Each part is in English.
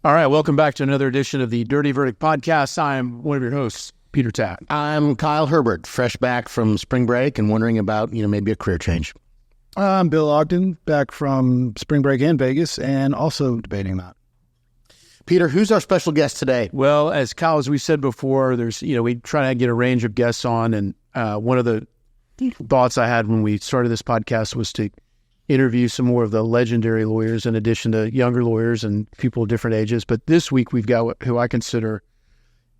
All right, welcome back to another edition of the Dirty Verdict Podcast. I'm one of your hosts, Peter Taaffe. I'm Kyle Herbert, fresh back from spring break and wondering about, maybe a career change. I'm Bill Ogden, back from spring break in Vegas and also debating that. Peter, who's our special guest today? Well, as Kyle, as we said before, there's, we try to get a range of guests on, and one of the thoughts I had when we started this podcast was to interview some more of the legendary lawyers in addition to younger lawyers and people of different ages. But this week we've got who I consider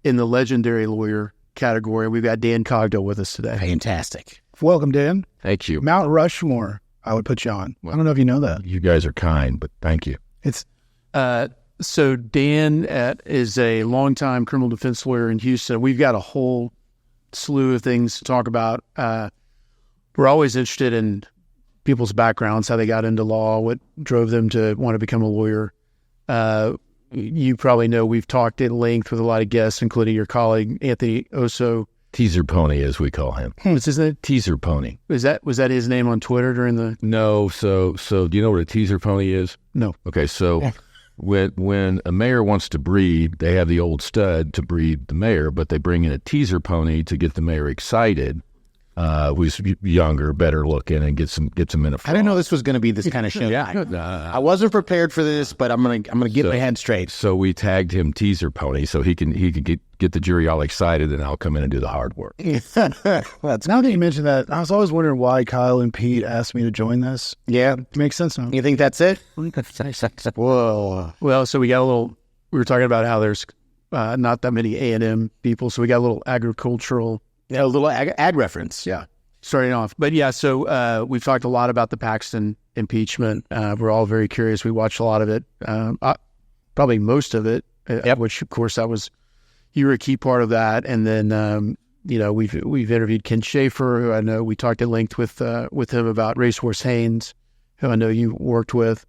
in the legendary lawyer category. We've got Dan Cogdell with us today. Fantastic. Welcome, Dan. Thank you. Mount Rushmore, I would put you on. I don't know if you know that. You guys are kind, but thank you. It's so Dan is a longtime criminal defense lawyer in Houston. We've got a whole slew of things to talk about. We're always interested in people's backgrounds, how they got into law, what drove them to want to become a lawyer. You probably know we've talked at length with a lot of guests, including your colleague, Anthony Oso. Teaser Pony, as we call him. What's his name? Teaser Pony. Was that his name on Twitter during the... No, so do you know what a teaser pony is? No. Okay, so when a mayor wants to breed, they have the old stud to breed the mayor, but they bring in a teaser pony to get the mayor excited, who's younger, better looking, and get some in a frog. I didn't know this was going to be this kind of show. I wasn't prepared for this, but I'm gonna get my head straight. So we tagged him Teaser Pony so he can get the jury all excited, and I'll come in and do the hard work. Now that you mentioned that, I was always wondering why Kyle and Pete asked me to join this. Yeah, It makes sense now. you think that's it? Whoa. Well, so we were talking about how there's not that many A&M people, so we got a little agricultural... A little ag reference. Yeah, starting off. But yeah, so we've talked a lot about the Paxton impeachment. We're all very curious. We watched a lot of it, probably most of it, which, of course, you were a key part of that. And then, we've interviewed Ken Schaefer, who I know we talked at length with him about Racehorse Haynes, who I know you worked with.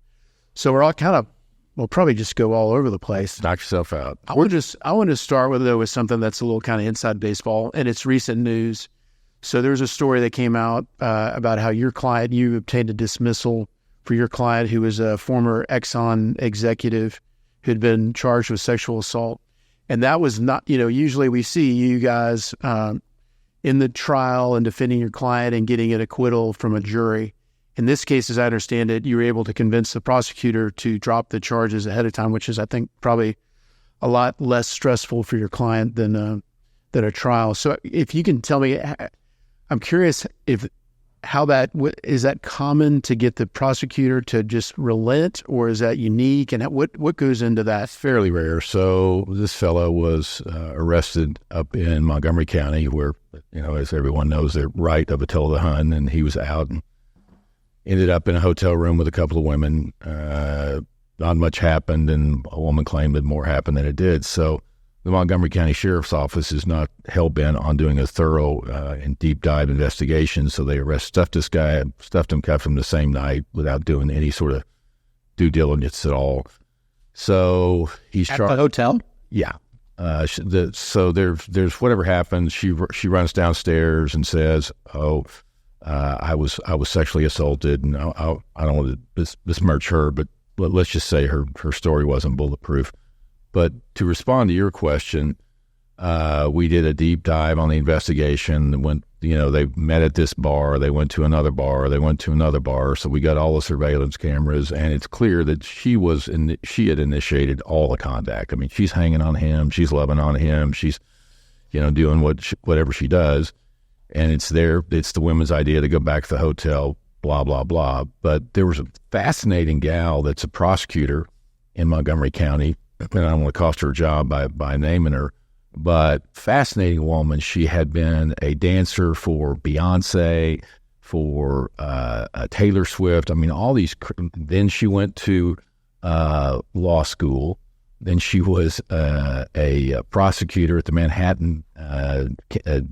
So we're all we'll probably just go all over the place. Knock yourself out. I want to start with something that's a little kind of inside baseball, and it's recent news. So there's a story that came out about how you obtained a dismissal for your client, who was a former Exxon executive who'd been charged with sexual assault. And that was not, usually we see you guys in the trial and defending your client and getting an acquittal from a jury. In this case, as I understand it, you were able to convince the prosecutor to drop the charges ahead of time, which is, I think, probably a lot less stressful for your client than a trial. So if you can tell me, I'm curious is that common to get the prosecutor to just relent, or is that unique? And what goes into that? Fairly rare. So this fellow was arrested up in Montgomery County, where, as everyone knows, they're right of Attila the Hun, and he was out and ended up in a hotel room with a couple of women. Not much happened, and a woman claimed that more happened than it did. So the Montgomery County Sheriff's Office is not hell-bent on doing a thorough and deep dive investigation. So they stuffed this guy, stuffed him, cuffed him the same night without doing any sort of due diligence at all. So he's At the hotel? Yeah. So there's whatever happens. She runs downstairs and says, I was sexually assaulted, and I don't want to besmirch her, but let's just say her story wasn't bulletproof. But to respond to your question, we did a deep dive on the investigation. They met at this bar, they went to another bar, they went to another bar. So we got all the surveillance cameras, and it's clear that she had initiated all the contact. I mean, she's hanging on him, she's loving on him, she's doing whatever she does. And it's the women's idea to go back to the hotel, blah, blah, blah. But there was a fascinating gal that's a prosecutor in Montgomery County, and I don't want to cost her a job by naming her, but fascinating woman. She had been a dancer for Beyonce, for Taylor Swift. I mean, all these. Then she went to law school. Then she was a prosecutor at the Manhattan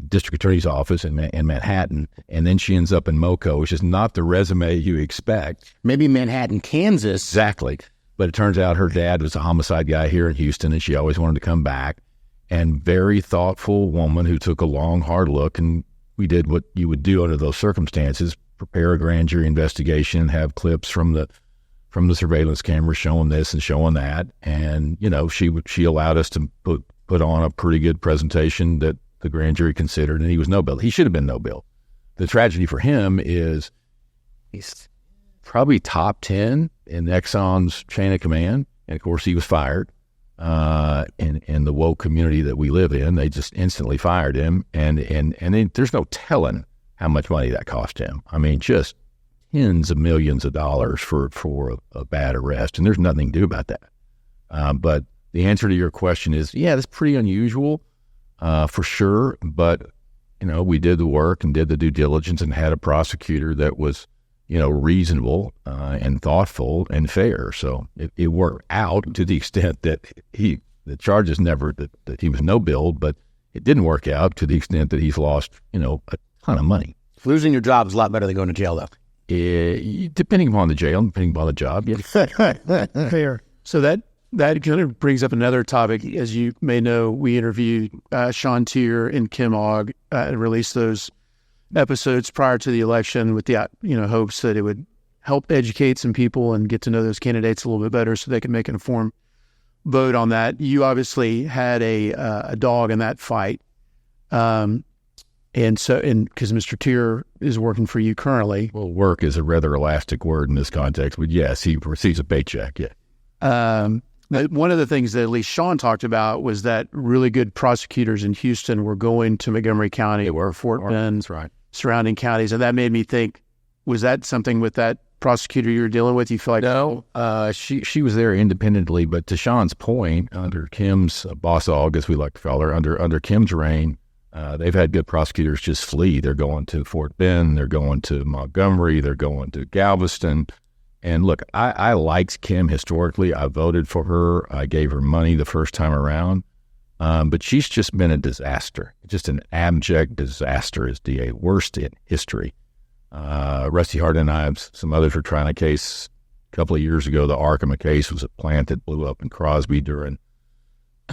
District Attorney's Office in Manhattan, and then she ends up in MoCo, which is not the resume you expect. Maybe Manhattan, Kansas. Exactly. But it turns out her dad was a homicide guy here in Houston, and she always wanted to come back. And very thoughtful woman who took a long, hard look, and we did what you would do under those circumstances, prepare a grand jury investigation, have clips from the from the surveillance camera showing this and showing that. And, she allowed us to put on a pretty good presentation that the grand jury considered, and he was no bill. He should have been no bill. The tragedy for him is he's probably top 10 in Exxon's chain of command. And of course he was fired. In the woke community that we live in, they just instantly fired him. And then there's no telling how much money that cost him. I mean, just tens of millions of dollars for a bad arrest. And there's nothing to do about that. But the answer to your question is, yeah, that's pretty unusual, for sure. But, we did the work and did the due diligence and had a prosecutor that was, reasonable and thoughtful and fair. So it worked out to the extent that the charges never, that he was no bill, but it didn't work out to the extent that he's lost, a ton of money. Losing your job is a lot better than going to jail, though. Depending upon the jail, depending upon the job. Yeah. Fair. So that kind of brings up another topic. As you may know, we interviewed Sean Tier and Kim Ogg and released those episodes prior to the election with the hopes that it would help educate some people and get to know those candidates a little bit better so they can make an informed vote on that. You obviously had a dog in that fight, and because Mr. Tier is working for you currently. Well, work is a rather elastic word in this context, but yes, he receives a paycheck. Yeah. One of the things that at least Sean talked about was that really good prosecutors in Houston were going to Montgomery County or Fort Bend, right, surrounding counties. And that made me think, was that something with that prosecutor you were dealing with? You feel like no, she was there independently, but to Sean's point, under Kim's boss hog, as we like to call her, under Kim's reign, they've had good prosecutors just flee. They're going to Fort Bend, they're going to Montgomery, they're going to Galveston. And look, I liked Kim historically. I voted for her. I gave her money the first time around. But she's just been a disaster, just an abject disaster as DA, worst in history. Rusty Hart and I, some others were trying a case a couple of years ago. The Arkema case was a plant that blew up in Crosby during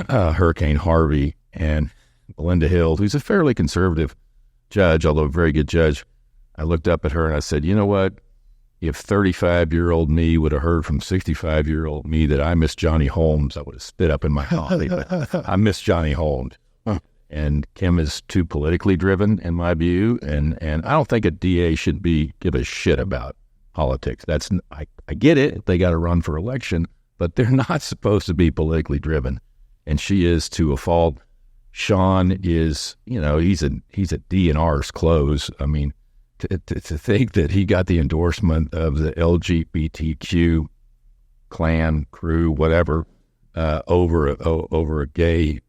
Hurricane Harvey. And Belinda Hill, who's a fairly conservative judge, although a very good judge, I looked up at her and I said, you know what? If 35-year-old me would have heard from 65-year-old me that I miss Johnny Holmes, I would have spit up in my coffee. I miss Johnny Holmes. And Kim is too politically driven, in my view, and I don't think a DA should give a shit about politics. I get it. They got to run for election, but they're not supposed to be politically driven. And she is to a fault. Sean is, he's a DNR's clothes. I mean, to think that he got the endorsement of the LGBTQ clan, crew, whatever, over a gay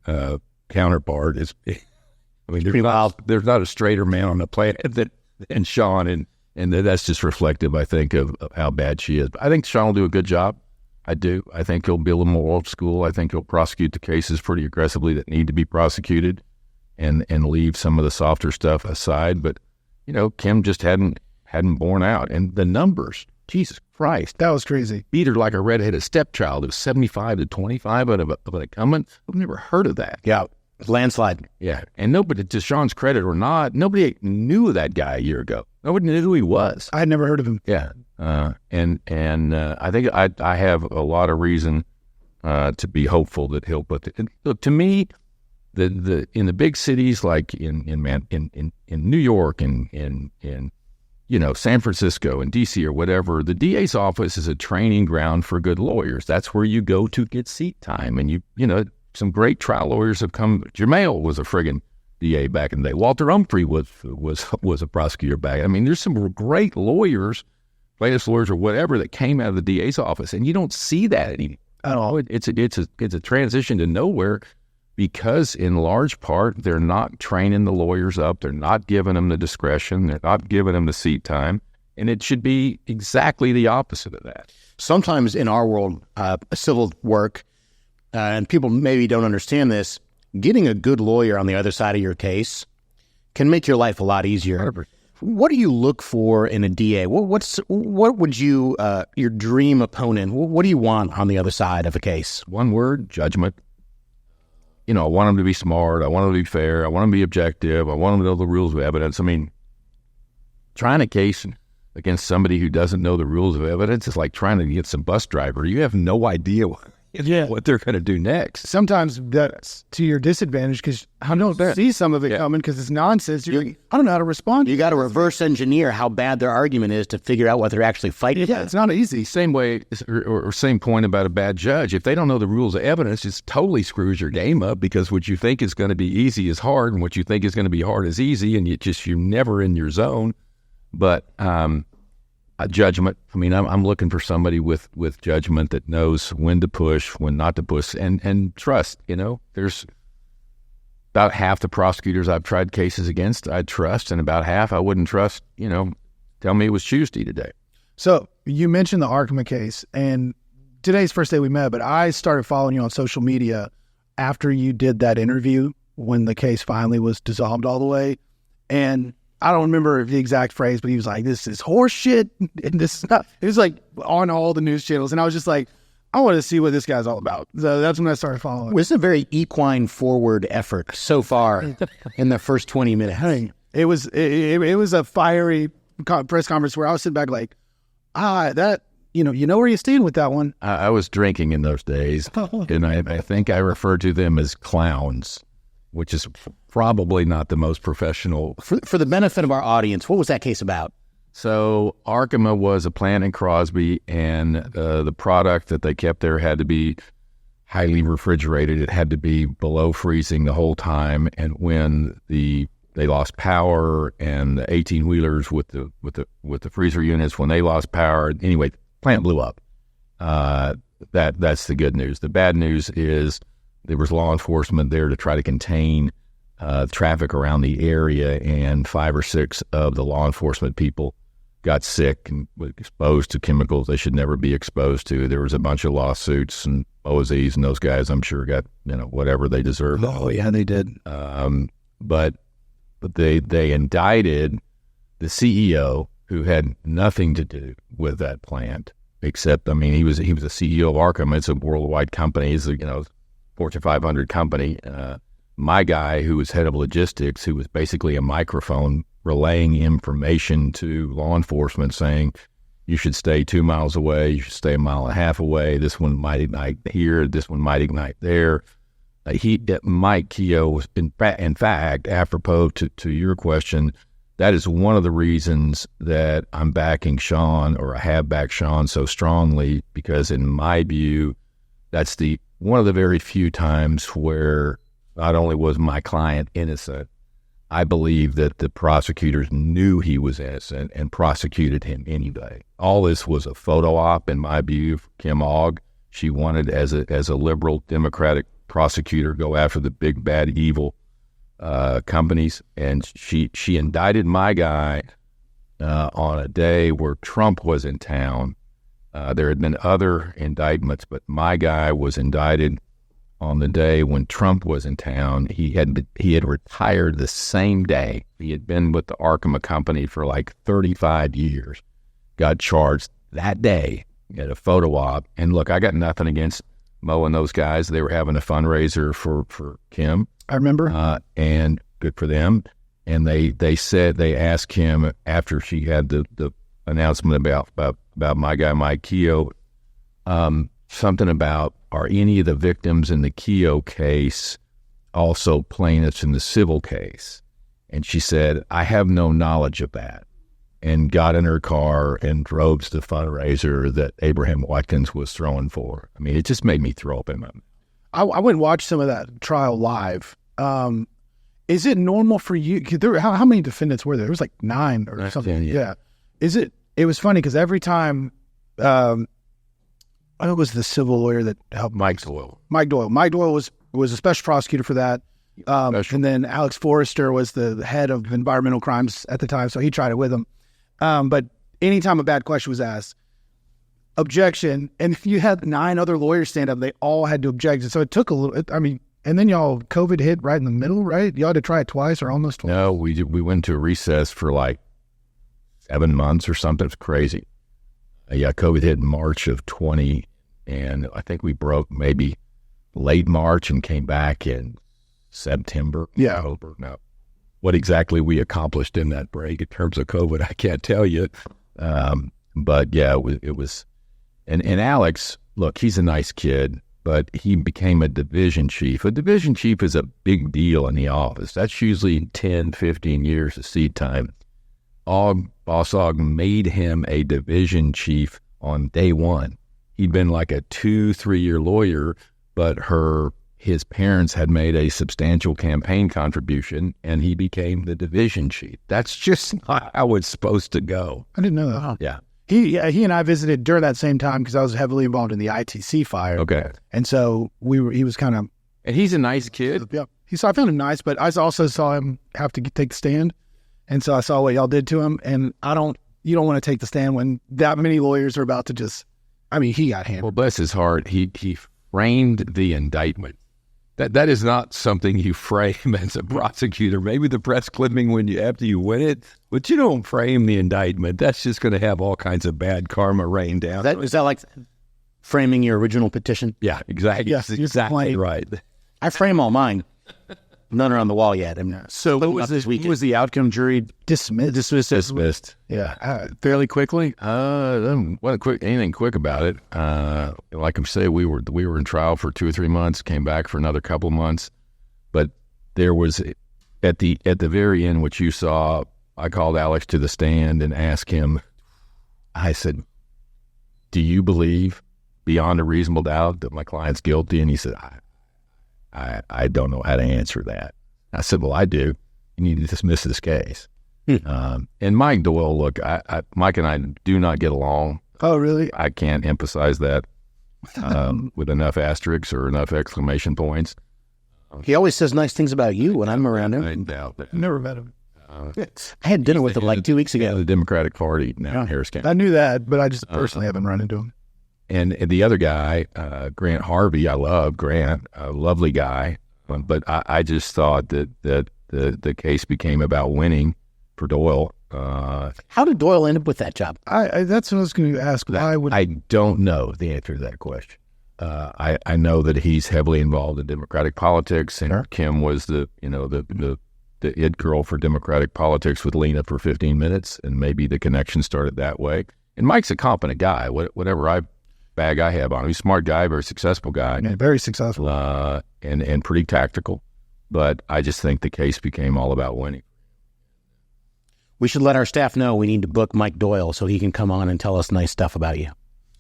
counterpart is. I mean, there's not a straighter man on the planet than Sean, and that's just reflective, I think, of how bad she is. But I think Sean will do a good job. I do. I think he'll be a little more old school. I think he'll prosecute the cases pretty aggressively that need to be prosecuted, and leave some of the softer stuff aside. But Kim just hadn't borne out. And the numbers, Jesus Christ. That was crazy. Beat her like a redheaded stepchild. It was 75 to 25 of an incumbent. I've never heard of that. Yeah, landslide. Yeah. And nobody, to Sean's credit or not, nobody knew that guy a year ago. Nobody knew who he was. I had never heard of him. Yeah. And I think I have a lot of reason to be hopeful that he'll put look, to me, the in the big cities like in New York and in San Francisco and DC or whatever, the DA's office is a training ground for good lawyers. That's where you go to get seat time. And some great trial lawyers have come. Jermail was a friggin' DA back in the day. Walter Humphrey was a prosecutor back. I mean, there's some great lawyers, plaintiffs lawyers or whatever, that came out of the DA's office, and you don't see that anymore at all. It's a transition to nowhere. Because in large part, they're not training the lawyers up. They're not giving them the discretion. They're not giving them the seat time. And it should be exactly the opposite of that. Sometimes in our world, civil work, and people maybe don't understand this, getting a good lawyer on the other side of your case can make your life a lot easier. 100%. What do you look for in a DA? What would you, your dream opponent, what do you want on the other side of a case? One word: judgment. I want them to be smart. I want them to be fair. I want them to be objective. I want them to know the rules of evidence. I mean, trying a case against somebody who doesn't know the rules of evidence is like trying to get some bus driver. You have no idea what they're going to do next. Sometimes that's to your disadvantage because I don't see some of it coming because it's nonsense. I don't know how to respond. You got to reverse engineer how bad their argument is to figure out what they're actually fighting. Yeah, it's not easy. Same way, or same point about a bad judge. If they don't know the rules of evidence, it totally screws your game up because what you think is going to be easy is hard, and what you think is going to be hard is easy, and you're never in your zone. But a judgment. I mean, I'm looking for somebody with judgment that knows when to push, when not to push, and trust. There's about half the prosecutors I've tried cases against I'd trust, and about half I wouldn't trust. Tell me it was Tuesday today. So you mentioned the Arkema case, and today's first day we met, but I started following you on social media after you did that interview when the case finally was dissolved all the way, and I don't remember the exact phrase, but he was like, "This is horse shit," and this is not. It was like on all the news channels, and I was just like, I want to see what this guy's all about. So that's when I started following. This is a very equine forward effort so far in the first 20 minutes. It was a fiery press conference where I was sitting back like, that you know where you stand with that one. I was drinking in those days, and I think I referred to them as clowns, which is probably not the most professional. For the benefit of our audience, what was that case about? So Arkema was a plant in Crosby, and the product that they kept there had to be highly refrigerated. It had to be below freezing the whole time. And when they lost power, and the 18-wheelers with the freezer units, when they lost power, anyway, plant blew up. That's the good news. The bad news is there was law enforcement there to try to contain traffic around the area, and 5 or 6 of the law enforcement people got sick and were exposed to chemicals they should never be exposed to. There was a bunch of lawsuits, and OSEs and those guys, I'm sure, got whatever they deserved. Oh yeah, they did. But they indicted the CEO, who had nothing to do with that plant, except he was a CEO of Arkema. It's a worldwide company. It's a Fortune 500 company. My guy, who was head of logistics, who was basically a microphone relaying information to law enforcement saying, you should stay 2 miles away, you should stay 1.5 miles away, this one might ignite here, this one might ignite there. Mike Keogh was, in fact, apropos to your question, that is one of the reasons that I'm backing Sean, or I have backed Sean so strongly, because in my view, that's one of the very few times where not only was my client innocent, I believe that the prosecutors knew he was innocent and prosecuted him anyway. All this was a photo op, in my view, for Kim Ogg. She wanted, as a liberal Democratic prosecutor, go after the big, bad, evil companies, and she indicted my guy on a day where Trump was in town. There had been other indictments, but my guy was indicted on the day when Trump was in town. He had retired the same day. He had been with the Arkema company for like 35 years. Got charged that day at a photo op. And look, I got nothing against Mo and those guys. They were having a fundraiser for Kim. I remember. And good for them. And they said, they asked Kim after she had the announcement about my guy Mike Keogh, something about, are any of the victims in the Keogh case also plaintiffs in the civil case? And she said, I have no knowledge of that, and got in her car and drove to the fundraiser that Abraham Watkins was throwing for. It just made me throw up in my mouth. I went and watched some of that trial live. Is it normal for you? How many defendants were there? There was like 9 or something. Yeah. It was funny because every time, it was the civil lawyer that helped Mike Doyle. Mike Doyle was a special prosecutor for that. And then Alex Forrester was the head of environmental crimes at the time, so he tried it with him. But anytime a bad question was asked, objection, and if you had 9 other lawyers stand up, they all had to object. And so it took a little, and then y'all, COVID hit right in the middle, right? Y'all had to try it twice or almost twice? No, we went to a recess for like 7 months or something. It was crazy. COVID hit in March of 20, and I think we broke maybe late March and came back in September. Yeah. October. Now, what exactly we accomplished in that break in terms of COVID, I can't tell you. But yeah, it was, and Alex, look, he's a nice kid, but he became a division chief. A division chief is a big deal in the office. That's usually 10, 15 years of seat time. Boss Ogden made him a division chief on day one. He'd been like a 2-3 year lawyer, but his parents had made a substantial campaign contribution, and he became the division chief. That's just not how it's supposed to go. I didn't know that. Yeah. He and I visited during that same time because I was heavily involved in the ITC fire. Okay. And so he was kind of, And he's a nice kid. yeah. I found him nice, but I also saw him have to take the stand. And so I saw what y'all did to him. And you don't want to take the stand when that many lawyers are about to he got hammered. Well, bless his heart, he framed the indictment. That is not something you frame as a prosecutor. Maybe the press clipping after you win it, but you don't frame the indictment. That's just going to have all kinds of bad karma rain down. Is that like framing your original petition? Yeah, exactly. Yes, exactly right. I frame all mine. None are on the wall yet. So what was the outcome? Jury dismissed. Yeah. Fairly quickly. Wasn't anything quick about it. Like I say, we were in trial for 2 or 3 months. Came back for another couple of months, but there was at the very end, which you saw. I called Alex to the stand and asked him. I said, "Do you believe beyond a reasonable doubt that my client's guilty?" And he said, I don't know how to answer that. I said, well, I do. You need to dismiss this case. And Mike Doyle, look, Mike and I do not get along. Oh, really? I can't emphasize that with enough asterisks or enough exclamation points. He always says nice things about you when I'm around him. I doubt that. Never met him. I had dinner with him like 2 weeks ago. The Democratic Party now in Harris County. I knew that, but I just personally haven't run into him. And the other guy, Grant Harvey, I love Grant, a lovely guy. But I just thought that the case became about winning for Doyle. How did Doyle end up with that job? That's what I was going to ask. I don't know the answer to that question. I know that he's heavily involved in Democratic politics, and Kim was the it girl for Democratic politics with Lena for 15 minutes, and maybe the connection started that way. And Mike's a competent guy. Whatever bag I have on him, he's a smart guy, very successful guy, very successful, and pretty tactical. But I just think the case became all about winning. We should let our staff know we need to book Mike Doyle so he can come on and tell us nice stuff about you.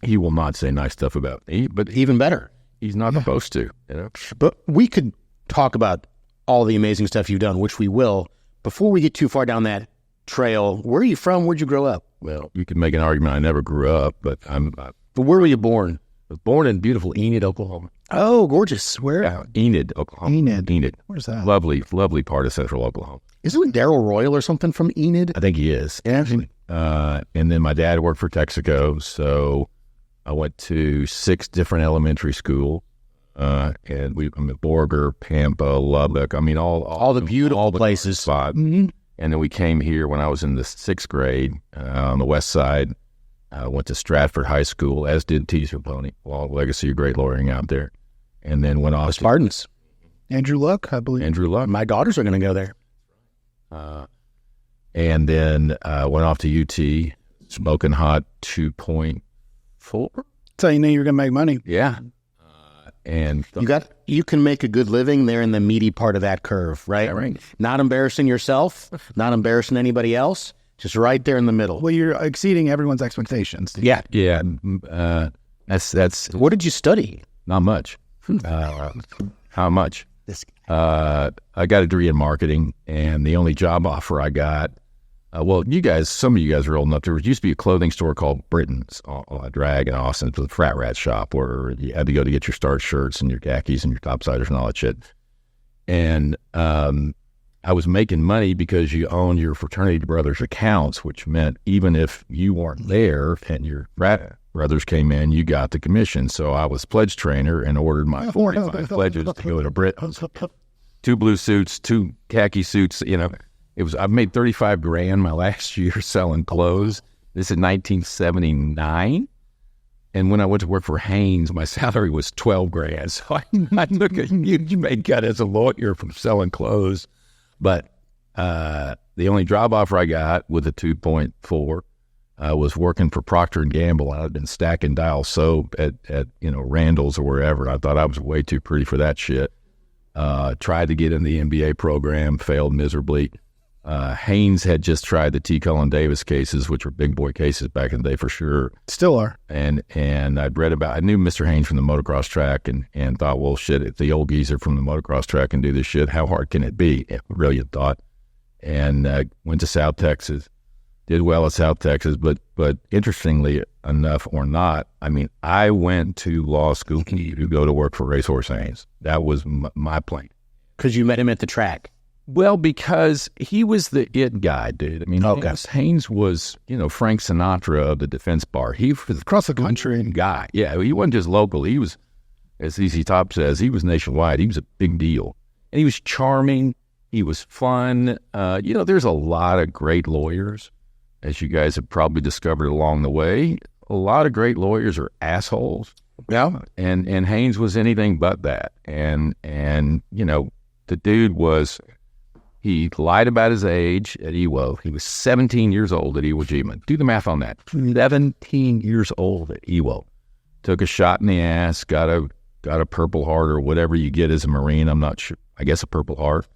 He will not say nice stuff about me, but even better, he's not supposed to. But we could talk about all the amazing stuff you've done, which we will. Before we get too far down that trail, where are you from? Where'd you grow up? Well, you could make an argument I never grew up, but But where were you born? I was born in beautiful Enid, Oklahoma. Oh, gorgeous. Where? Yeah, Enid, Oklahoma. Enid. Where's that? Lovely part of central Oklahoma. Isn't Darrell Royal or something from Enid? I think he is. Yeah. And then my dad worked for Texaco, so I went to 6 different elementary schools. And I'm at Borger, Pampa, Lubbock. I mean, all the beautiful places. Mm-hmm. And then we came here when I was in the 6th grade on the west side. Went to Stratford High School, as did Teaser Pony. Long legacy of great lawyering out there. And then went off Spartans. Andrew Luck, I believe. Andrew Luck. My daughters are going to go there. And then went off to UT, smoking hot 2.4. That's how you knew you were going to make money. Yeah. And you can make a good living there in the meaty part of that curve, right? Yeah, right. Not embarrassing yourself, not embarrassing anybody else, just right there in the middle. Well, you're exceeding everyone's expectations. Yeah. Yeah. That's What did you study? not much. How much? I got a degree in marketing, and the only job offer I got, some of you guys are old enough. There used to be a clothing store called Britain's on Drag in Austin. It was a frat rat shop where you had to go to get your starch shirts and your khakis and your topsiders and all that shit. And I was making money because you owned your fraternity brothers' accounts, which meant even if you weren't there and your frat brothers came in, you got the commission. So I was pledge trainer and ordered my 45 pledges to go to Britain's. 2 blue suits, 2 khaki suits, I've made $35,000 my last year selling clothes. This is 1979. And when I went to work for Haynes, my salary was $12,000. So I took a huge pay cut as a lawyer from selling clothes. But the only job offer I got with a 2.4 I was working for Procter and Gamble. I'd been stacking dial soap at Randall's or wherever. I thought I was way too pretty for that shit. Tried to get in the MBA program, failed miserably. Haynes had just tried the T. Cullen Davis cases, which were big boy cases back in the day for sure. Still are. And I knew Mr. Haynes from the motocross track and thought, well, shit, if the old geezer from the motocross track can do this shit, how hard can it be? Brilliant thought. And went to South Texas, did well at South Texas, but interestingly enough or not, I mean, I went to law school to go to work for Racehorse Haynes. That was my plan. Because you met him at the track. Well, because he was the it guy, dude. I mean, Haynes was, Frank Sinatra of the defense bar. He was Across the country. guy. Yeah, he wasn't just local. He was, as ZZ Top says, he was nationwide. He was a big deal. And he was charming. He was fun. There's a lot of great lawyers, as you guys have probably discovered along the way. A lot of great lawyers are assholes. Yeah. And Haynes was anything but that. And the dude was... He lied about his age at Iwo. He was 17 years old at Iwo Jima. Do the math on that. 17 years old at Iwo. Took a shot in the ass, got a Purple Heart or whatever you get as a Marine. I'm not sure. I guess a Purple Heart.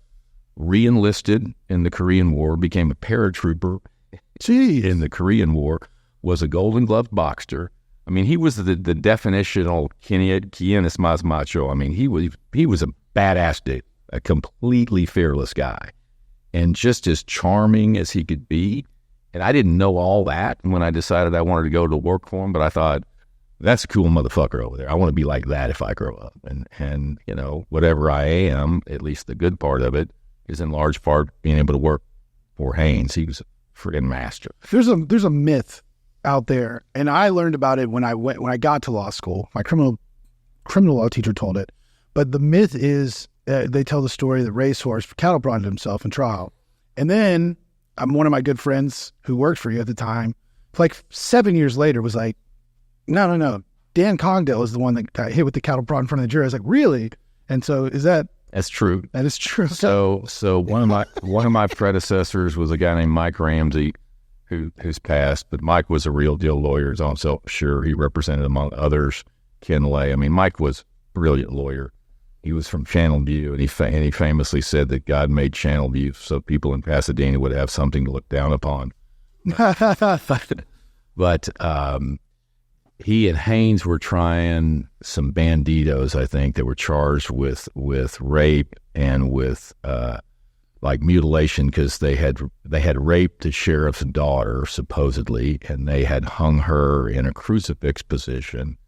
Re-enlisted in the Korean War, became a paratrooper in the Korean War, was a Golden Glove boxer. I mean, he was the definitional quien más macho. I mean, he was a badass dude, a completely fearless guy, and just as charming as he could be. And I didn't know all that when I decided I wanted to go to work for him, but I thought, that's a cool motherfucker over there. I want to be like that if I grow up. And whatever I am, at least the good part of it, is in large part being able to work for Haynes. He was a friggin' master. There's a myth out there, and I learned about it when I got to law school. My criminal law teacher told it. But the myth is, they tell the story that Racehorse cattle prodded himself in trial. And then one of my good friends who worked for you at the time, like 7 years later, was like, no. Dan Cogdell is the one that got hit with the cattle prod in front of the jury. I was like, really? And so that's true. That is true. So one of my predecessors was a guy named Mike Ramsey, who's passed, but Mike was a real deal lawyer. He's also sure he represented, among others, Ken Lay. I mean, Mike was a brilliant lawyer. He was from Channelview, and he famously said that God made Channelview so people in Pasadena would have something to look down upon. But he and Haynes were trying some banditos, I think, that were charged with rape and with mutilation, because they had raped the sheriff's daughter supposedly, and they had hung her in a crucifix position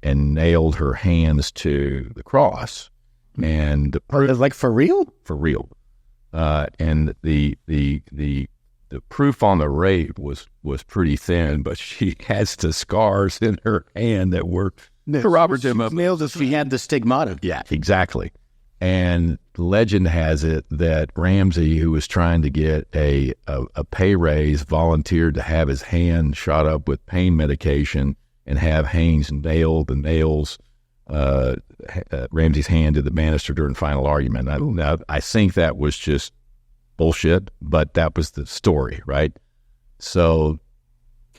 and nailed her hands to the cross. And like for real? For real. And the proof on the rape was pretty thin, but she has the scars in her hand that were corroborative of nails. She had the stigmata. Yeah, exactly. And legend has it that Ramsey, who was trying to get a pay raise, volunteered to have his hand shot up with pain medication and have Haynes nail the nails, Ramsey's hand to the banister during final argument. I think that was just bullshit, but that was the story, right? So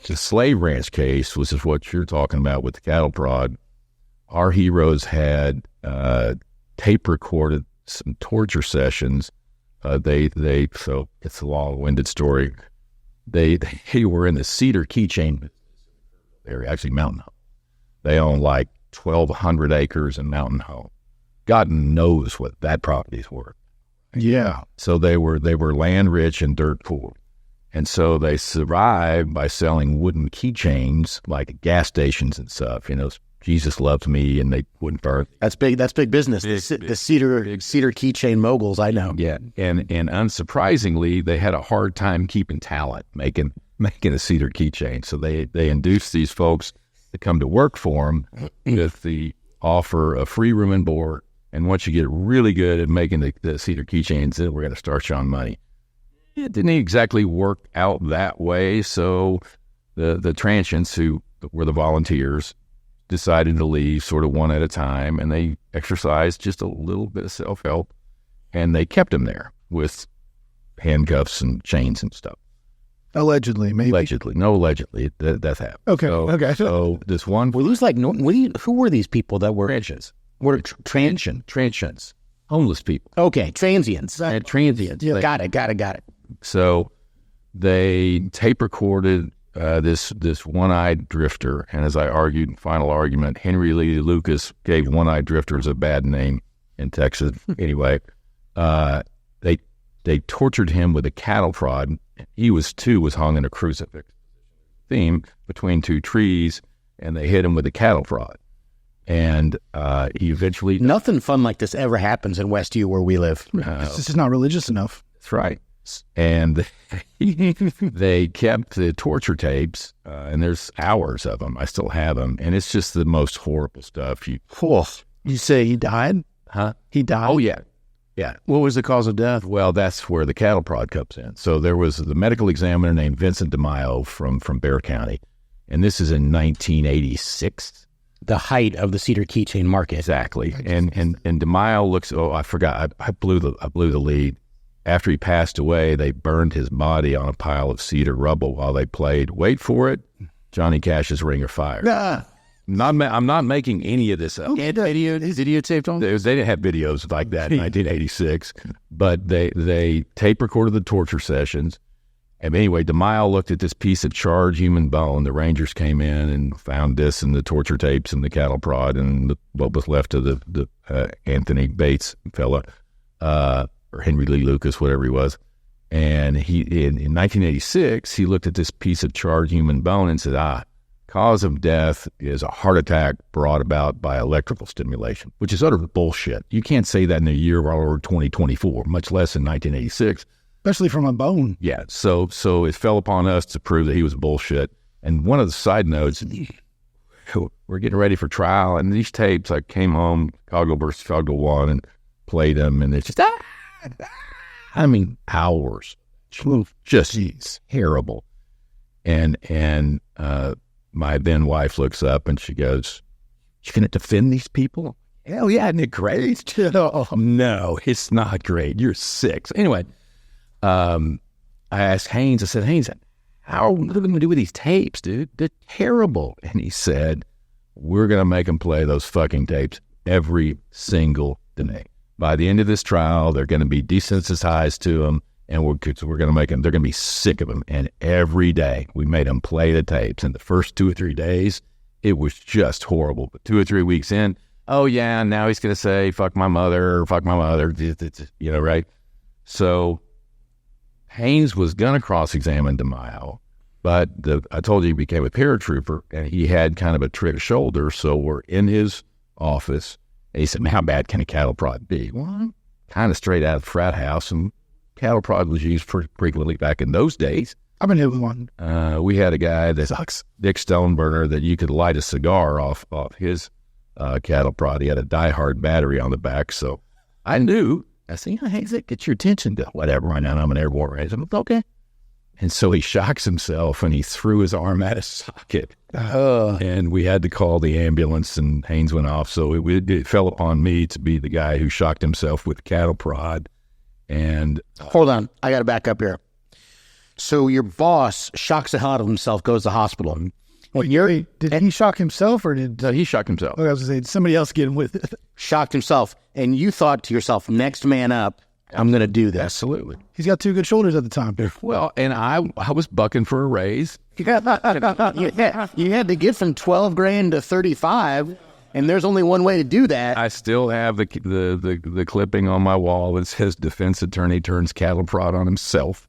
the slave ranch case, which is what you're talking about with the cattle prod, our heroes had tape recorded some torture sessions. So it's a long-winded story. They were in the Cedar Keychain area, actually Mountain Home. They own like 1,200 acres in Mountain Home. God knows what that property's worth. Yeah. So they were land rich and dirt poor. And so they survived by selling wooden keychains like at gas stations and stuff. Jesus loves me, and they wouldn't burn. That's big business. The cedar keychain moguls, I know. Yeah. And unsurprisingly, they had a hard time keeping talent making a cedar keychain. So they induced these folks to come to work for them with the offer of free room and board. And once you get really good at making the cedar keychains, then we're going to start you on money. It didn't exactly work out that way. So the transients, who were the volunteers, decided to leave sort of one at a time, and they exercised just a little bit of self-help, and they kept him there with handcuffs and chains and stuff. Allegedly, maybe. Allegedly. No, allegedly. That's happened. Okay, So, okay. So this one... Were these like, who were these people that were... Transients. Were Transients. Homeless people. Okay, transients. And transients. Yeah. Got it. So they tape recorded this one-eyed drifter, and as I argued in final argument, Henry Lee Lucas gave one-eyed drifters a bad name in Texas. Anyway, they tortured him with a cattle prod. He was hung in a crucifix theme between two trees, and they hit him with a cattle prod. And he eventually... Nothing fun like this ever happens in West U where we live. It's just not religious enough. That's right. And they kept the torture tapes, and there's hours of them. I still have them, and it's just the most horrible stuff. You say he died? Huh? He died? Oh, yeah. What was the cause of death? Well, that's where the cattle prod comes in. So there was the medical examiner named Vincent DeMaio from Bexar County, and this is in 1986. The height of the cedar keychain market. Exactly. And DeMaio looks... Oh, I forgot. I blew the lead. After he passed away, they burned his body on a pile of cedar rubble while they played, wait for it, Johnny Cash's Ring of Fire. I'm not making any of this up. Videotaped on? They didn't have videos like that in 1986, but they tape recorded the torture sessions. And anyway, DeMaio looked at this piece of charred human bone. The Rangers came in and found this in the torture tapes and the cattle prod and what was left of the Anthony Bates fella. Or Henry Lee Lucas, whatever he was. And in 1986, he looked at this piece of charred human bone and said, cause of death is a heart attack brought about by electrical stimulation, which is utter bullshit. You can't say that in a year or 2024, much less in 1986. Especially from a bone. Yeah, so it fell upon us to prove that he was bullshit. And one of the side notes, we're getting ready for trial, and these tapes, I came home, Cogdell versus Cogdell 1, and played them, and it's just... I mean, hours, just terrible. And my then wife looks up and she goes, "You gonna defend these people?" Hell yeah, isn't it great? No, it's not great. You're sick. So anyway, I asked Haynes. I said, "Haynes, how are we going to do with these tapes, dude? They're terrible." And he said, "We're gonna make them play those fucking tapes every single day. By the end of this trial, they're going to be desensitized to them, and we're going to make them, they're going to be sick of them." And every day we made them play the tapes. And the first 2 or 3 days, it was just horrible. But 2 or 3 weeks in, oh yeah, now he's going to say, fuck my mother, right? So Haynes was going to cross-examine DeMaio, but I told you he became a paratrooper, and he had kind of a trick shoulder. So we're in his office. And he said, "Man, how bad can a cattle prod be?" Well, I'm kind of straight out of the frat house, and cattle prod was used frequently back in those days. I've been hit with one. We had a guy that Sucks. Dick Stoneburner that you could light a cigar off his cattle prod. He had a die-hard battery on the back, so I knew. I said, "Hey, get your attention to whatever right now. I'm an airborne ranger." I'm like, "Okay." And so he shocks himself, and he threw his arm at his socket. And we had to call the ambulance, and Haynes went off. So it fell upon me to be the guy who shocked himself with cattle prod. And hold on, I got to back up here. So your boss shocks the hell out of himself, goes to the hospital. Did he shock himself, or did... No, he shocked himself. Okay, I was going to say, did somebody else get him with it? Shocked himself. And you thought to yourself, next man up, I'm going to do this. Absolutely. He's got 2 good shoulders at the time. Well, and I was bucking for a raise. You had to get from 12 grand to 35, and there's only one way to do that. I still have the clipping on my wall that says defense attorney turns cattle prod on himself,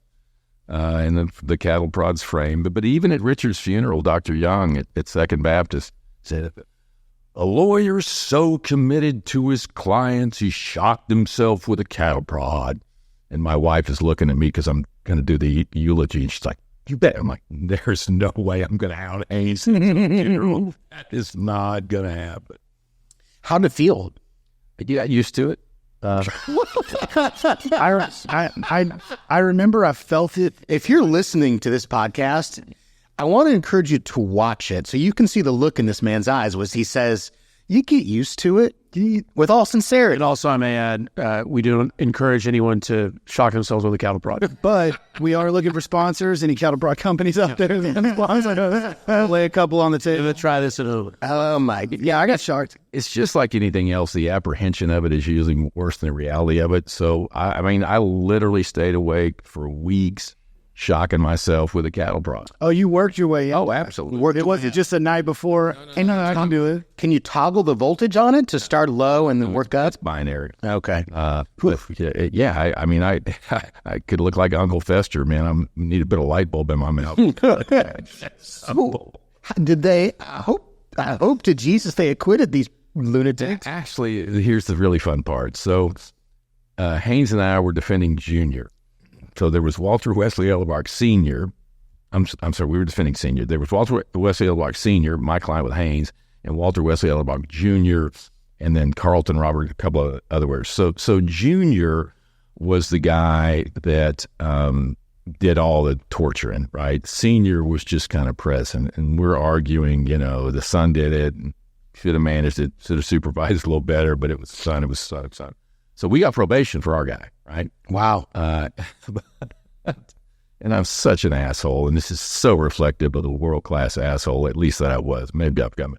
in the cattle prod's frame. But even at Richard's funeral, Dr. Young at Second Baptist said, "A lawyer so committed to his clients, he shocked himself with a cattle prod." And my wife is looking at me because I'm going to do the eulogy, and she's like, "You bet." I'm like, "There's no way I'm going to out Haynes. That is not going to happen." How'd it feel? You got used to it. I remember I felt it. If you're listening to this podcast, I want to encourage you to watch it so you can see the look in this man's eyes as he says, You get used to it with all sincerity. And also, I may add, we don't encourage anyone to shock themselves with a cattle prod. But we are looking for sponsors. Any cattle prod companies out there? Lay a couple on the table. Try this at home. Oh, my God. Yeah, I got shocked. It's just like anything else. The apprehension of it is usually worse than the reality of it. So, I mean, I literally stayed awake for weeks shocking myself with a cattle prod. Oh, you worked your way in. Oh, absolutely. It wasn't just a night before. Hey, no, I can do it. Can you toggle the voltage on it to start low and then work up? That's binary. Okay. Yeah. I mean, I could look like Uncle Fester, man. I need a bit of light bulb in my mouth. Did they? I hope to Jesus they acquitted these lunatics. Actually, here's the really fun part. So, Haynes and I were defending Junior. So there was Walter Wesley Ellerbach Sr. I'm sorry, we were defending Sr. There was Walter Wesley Ellerbach Sr., my client with Haynes, and Walter Wesley Ellerbach Jr., and then Carlton Robert, a couple of other words. So Junior was the guy that did all the torturing, right? Senior was just kind of present, and we're arguing, the son did it, and should have managed it, should have supervised a little better, but it was son. So we got probation for our guy, right? Wow. And I'm such an asshole, and this is so reflective of the world-class asshole, at least that I was. Maybe I've got it.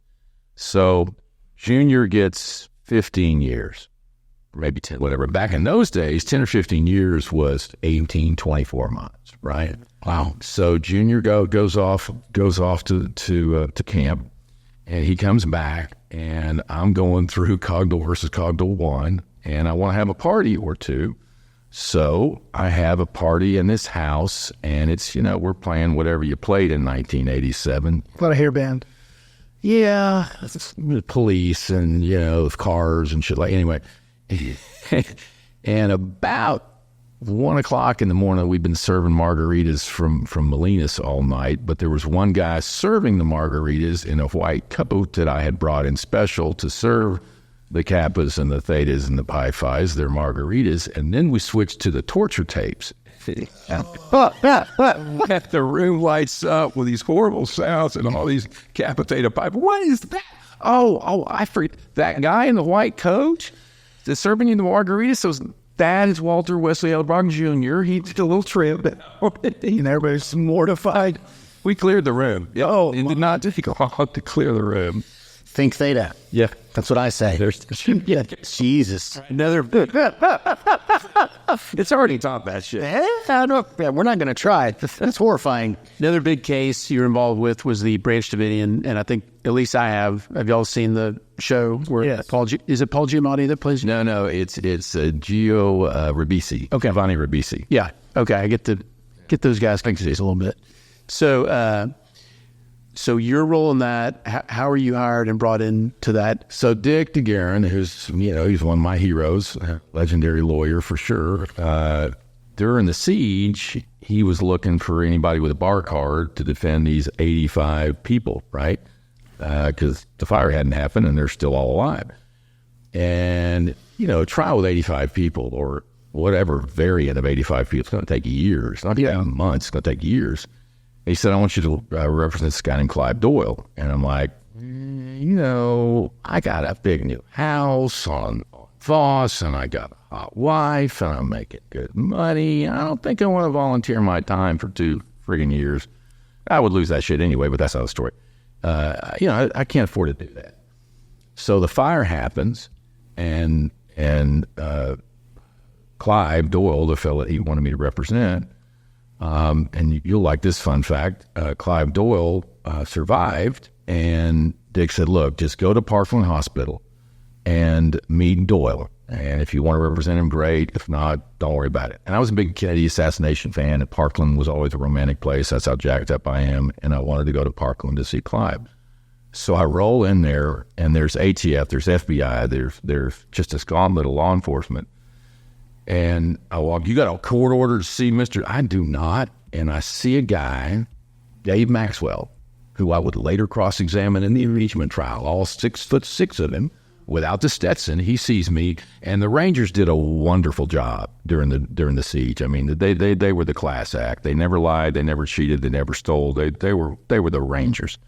So Junior gets 15 years, maybe 10, whatever. Back in those days, 10 or 15 years was 18, 24 months, right? Wow. So Junior goes off to camp, and he comes back, and I'm going through Cogdell versus Cogdell 1, and I want to have a party or two. So I have a party in this house, and it's, we're playing whatever you played in 1987. A lot of hair band. Yeah, police and, cars and shit like, anyway. And about 1 o'clock in the morning, we've been serving margaritas from Molinas all night, but there was one guy serving the margaritas in a white coat that I had brought in special to serve the Kappas and the Thetas and the Pi Phis, their margaritas, and then we switched to the torture tapes. The room lights up with these horrible sounds and all these Kappa Theta Pi. What is that? Oh, I forget. That guy in the white coat that's serving you the margaritas, so that is Walter Wesley Ellerbach Jr. He did a little trip. And everybody's mortified. We cleared the room. Oh, it did not take long to clear the room. Think theta. Yeah. That's what I say. Yeah. Jesus. Another. It's already top that shit. We're not going to try it. That's horrifying. Another big case you were involved with was the Branch Davidian, and I think at least I have. Have y'all seen the show where Yes. is it Paul Giamatti that plays? No, it's Gio Ribisi. Okay. Giovanni Ribisi. Yeah. Okay. I get those guys confused a little bit. So your role in that, how are you hired and brought into that? So Dick DeGuerin, who's he's one of my heroes, a legendary lawyer for sure. During the siege, he was looking for anybody with a bar card to defend these 85 people, right? Because the fire hadn't happened and they're still all alive. And a trial with 85 people or whatever variant of 85 people, it's going to take years. It's not going to take months. It's going to take years. He said, I want you to represent this guy named Clive Doyle. And I'm like, I got a big new house on Voss, and I got a hot wife, and I'm making good money. I don't think I want to volunteer my time for 2 friggin' years. I would lose that shit anyway, but that's another story. I can't afford to do that. So the fire happens, and Clive Doyle, the fellow that he wanted me to represent, and you'll like this fun fact, Clive Doyle survived, and Dick said, look, just go to Parkland Hospital and meet Doyle. And if you want to represent him, great. If not, don't worry about it. And I was a big Kennedy assassination fan, and Parkland was always a romantic place. That's how jacked up I am, and I wanted to go to Parkland to see Clive. So I roll in there, and there's ATF, there's FBI, there's just this gauntlet of law enforcement. And I walk, you got a court order to see Mr. I do not. And I see a guy, Dave Maxwell, who I would later cross-examine in the impeachment trial, all 6'6" of him, without the Stetson. He sees me, and the Rangers did a wonderful job during the siege. I mean, they were the class act. They never lied, they never cheated, they never stole. They were the Rangers.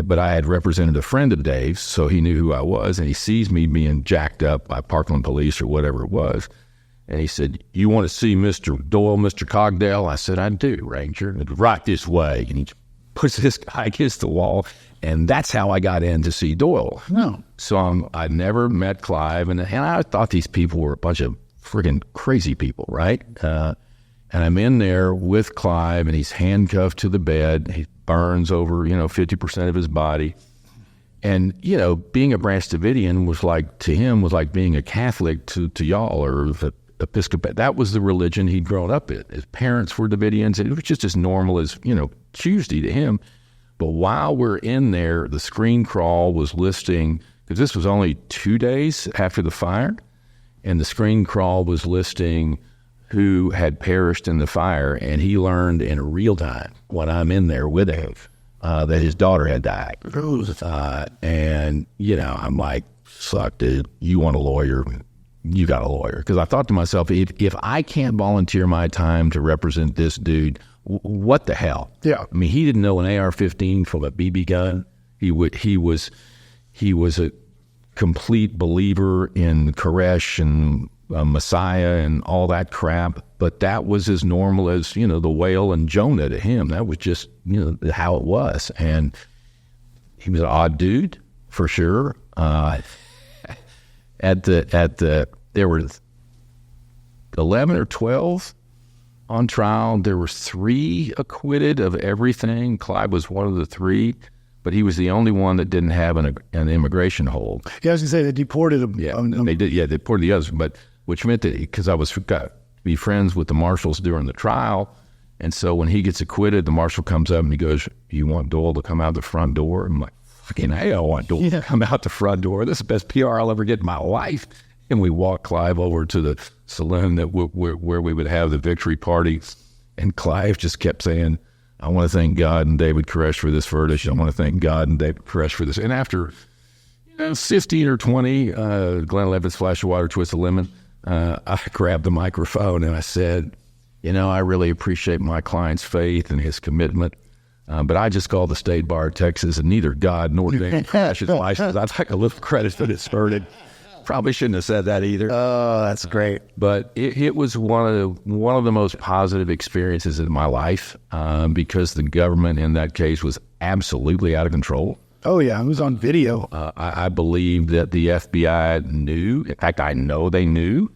but I had represented a friend of Dave's, so he knew who I was, and he sees me being jacked up by Parkland police or whatever it was. And he said, "You want to see Mr. Doyle, Mr. Cogdell?" I said, "I do, Ranger." And right this way. And he puts this guy against the wall. And that's how I got in to see Doyle. No. So I'd never met Clive. And I thought these people were a bunch of friggin' crazy people, right? And I'm in there with Clive, and he's handcuffed to the bed. He burns over, 50% of his body. And, being a Branch Davidian was like being a Catholic to y'all, or the Episcopal. That was the religion he'd grown up in. His parents were Davidians, and it was just as normal as, Tuesday to him. But while we're in there, the screen crawl was listing, because this was only 2 days after the fire, and the screen crawl was listing who had perished in the fire, and he learned in real time when I'm in there with him that his daughter had died. And, I'm like, "Suck, dude, you want a lawyer? You got a lawyer." Because I thought to myself, if I can't volunteer my time to represent this dude, what the hell? Yeah. I mean, he didn't know an AR-15 from a BB gun. He was a complete believer in Koresh and Messiah and all that crap. But that was as normal as, the whale and Jonah to him. That was just, how it was. And he was an odd dude, for sure. There were 11 or 12 on trial. There were 3 acquitted of everything. Clive was one of the 3, but he was the only one that didn't have an immigration hold. Yeah, I was going to say they deported him. Yeah, they did. Yeah, they deported the others, but which meant that because I got to be friends with the marshals during the trial, and so when he gets acquitted, the marshal comes up and he goes, "You want Doyle to come out the front door?" I'm like, "Fucking hell, I want Doyle to come out the front door. This is the best PR I'll ever get in my life." And we walked Clive over to the saloon where we would have the victory party. And Clive just kept saying, "I want to thank God and David Koresh for this verdict. I want to thank God and David Koresh for this." And after 15 or 20, Glenn Levitt's flash of water, twist of lemon, I grabbed the microphone and I said, "I really appreciate my client's faith and his commitment. But I just called the State Bar of Texas, and neither God nor David Koresh's license. I'd like a little credit for this verdict." Probably shouldn't have said that either. Oh, that's great. But it was one of the most positive experiences in my life because the government in that case was absolutely out of control. Oh, yeah. It was on video. I believe that the FBI knew. In fact, I know they knew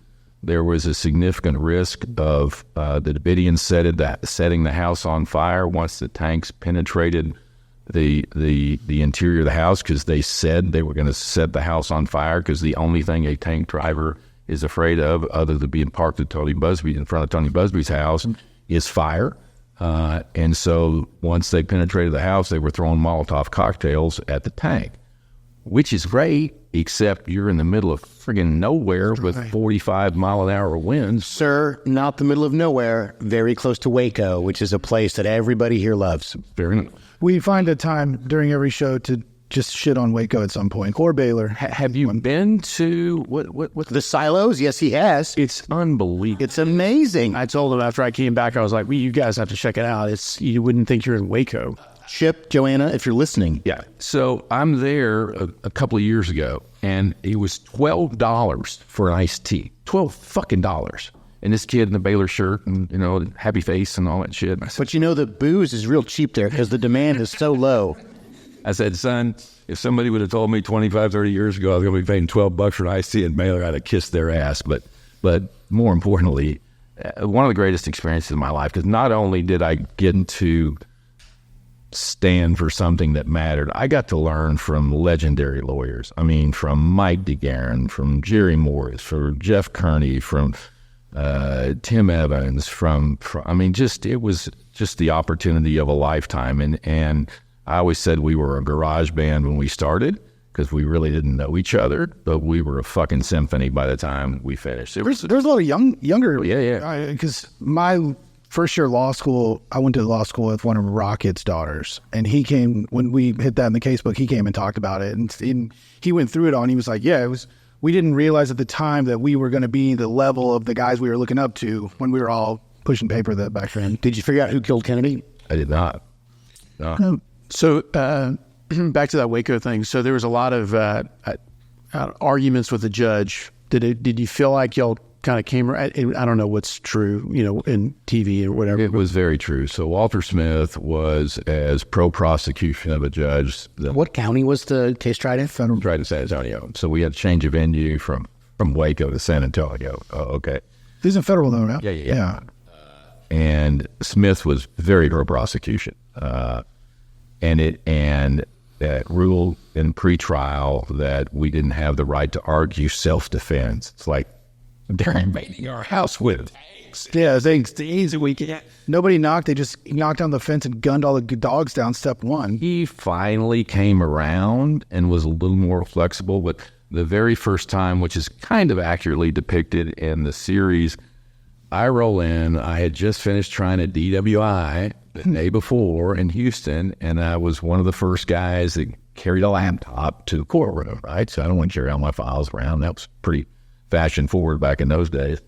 there was a significant risk of the Davidians setting the house on fire once the tanks penetrated the interior of the house, because they said they were going to set the house on fire, because the only thing a tank driver is afraid of, other than being parked at Tony Busby in front of Tony Busby's house, is fire. And so once they penetrated the house, they were throwing Molotov cocktails at the tank, which is great, except you're in the middle of friggin' nowhere with 45-mile-an-hour winds. Sir, not the middle of nowhere, very close to Waco, which is a place that everybody here loves. Very. We find a time during every show to just shit on Waco at some point, or Baylor. Have you been to what The silos? Yes, he has. It's unbelievable. It's amazing. I told him after I came back, I was like, "Well, you guys have to check it out. You wouldn't think you're in Waco." Chip, Joanna, if you're listening. Yeah. So I'm there a couple of years ago, and it was $12 for an iced tea. $12 and this kid in the Baylor shirt and, happy face and all that shit. I said, But the booze is real cheap there because the demand is so low. I said, "Son, if somebody would have told me 25, 30 years ago I was going to be paying $12 for an iced tea in Baylor, I'd have kissed their ass." But more importantly, one of the greatest experiences of my life, because not only did I get to stand for something that mattered, I got to learn from legendary lawyers. I mean, from Mike DeGuerin, from Jerry Morris, from Jeff Kearney, from Tim Evans, it was just the opportunity of a lifetime. And I always said we were a garage band when we started, because we really didn't know each other, but we were a fucking symphony by the time we finished. There's a lot of younger. Yeah. Because my first year law school, I went to law school with one of Rocket's daughters, and he came when we hit that in the casebook. He came and talked about it, and he went through it all. And he was like, "Yeah, it was. We didn't realize at the time that we were going to be the level of the guys we were looking up to when we were all pushing paper back then." Did you figure out who killed Kennedy? I did not. No. So back to that Waco thing. So there was a lot of arguments with the judge. Did you feel like y'all kind of came? I don't know what's true, in TV or whatever. It was very true. So Walter Smith was as pro-prosecution of a judge. What county was the case tried in? Tried in San Antonio. So we had to change of venue from Waco to San Antonio. Oh, okay. These are federal though, right? Yeah. And Smith was very pro-prosecution. And that ruled in pretrial that we didn't have the right to argue self-defense. It's like they're invading our house with tanks. Yeah, it's the easy weekend. Nobody knocked. They just knocked down the fence and gunned all the dogs down. Step one. He finally came around and was a little more flexible. But the very first time, which is kind of accurately depicted in the series, I roll in. I had just finished trying a DWI the day before in Houston, and I was one of the first guys that carried a laptop to the courtroom, right? So I don't want to carry all my files around. That was pretty fashion forward back in those days.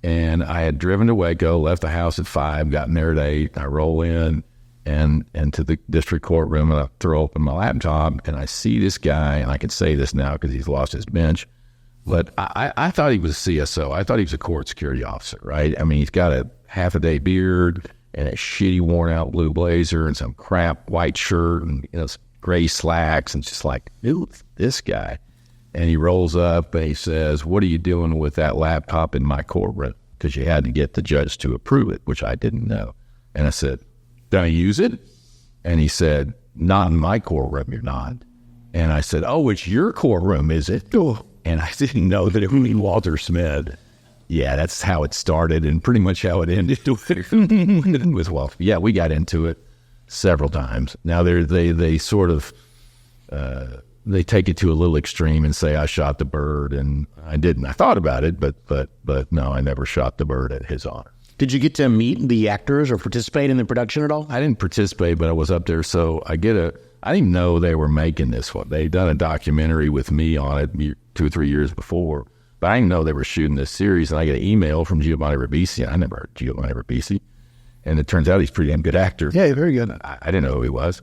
And I had driven to Waco, left the house at 5, gotten there at 8. I roll in and to the district courtroom, and I throw open my laptop, and I see this guy, and I can say this now because he's lost his bench, but I thought he was a CSO. I thought he was a court security officer, right? I mean, he's got a half-a-day beard and a shitty worn-out blue blazer and some crap white shirt and some gray slacks, and just like, dude, this guy. And he rolls up and he says, "What are you doing with that laptop in my courtroom?" Because you had to get the judge to approve it, which I didn't know. And I said, "Can I use it?" And he said, "Not in my courtroom, you're not." And I said, "Oh, it's your courtroom, is it?" Oh. And I didn't know that it would be Walter Smith. Yeah, that's how it started and pretty much how it ended with Walter. Yeah, we got into it several times. Now they sort of they take it to a little extreme and say I shot the bird, and I didn't. I thought about it, but no, I never shot the bird at his honor. Did you get to meet the actors or participate in the production at all? I didn't participate, but I was up there, so I didn't even know they were making this one. They'd done a documentary with me on it 2 or 3 years before, but I didn't know they were shooting this series. And I get an email from Giovanni Ribisi, and I never heard Giovanni Ribisi, and it turns out he's a pretty damn good actor. Yeah, very good. I didn't know who he was.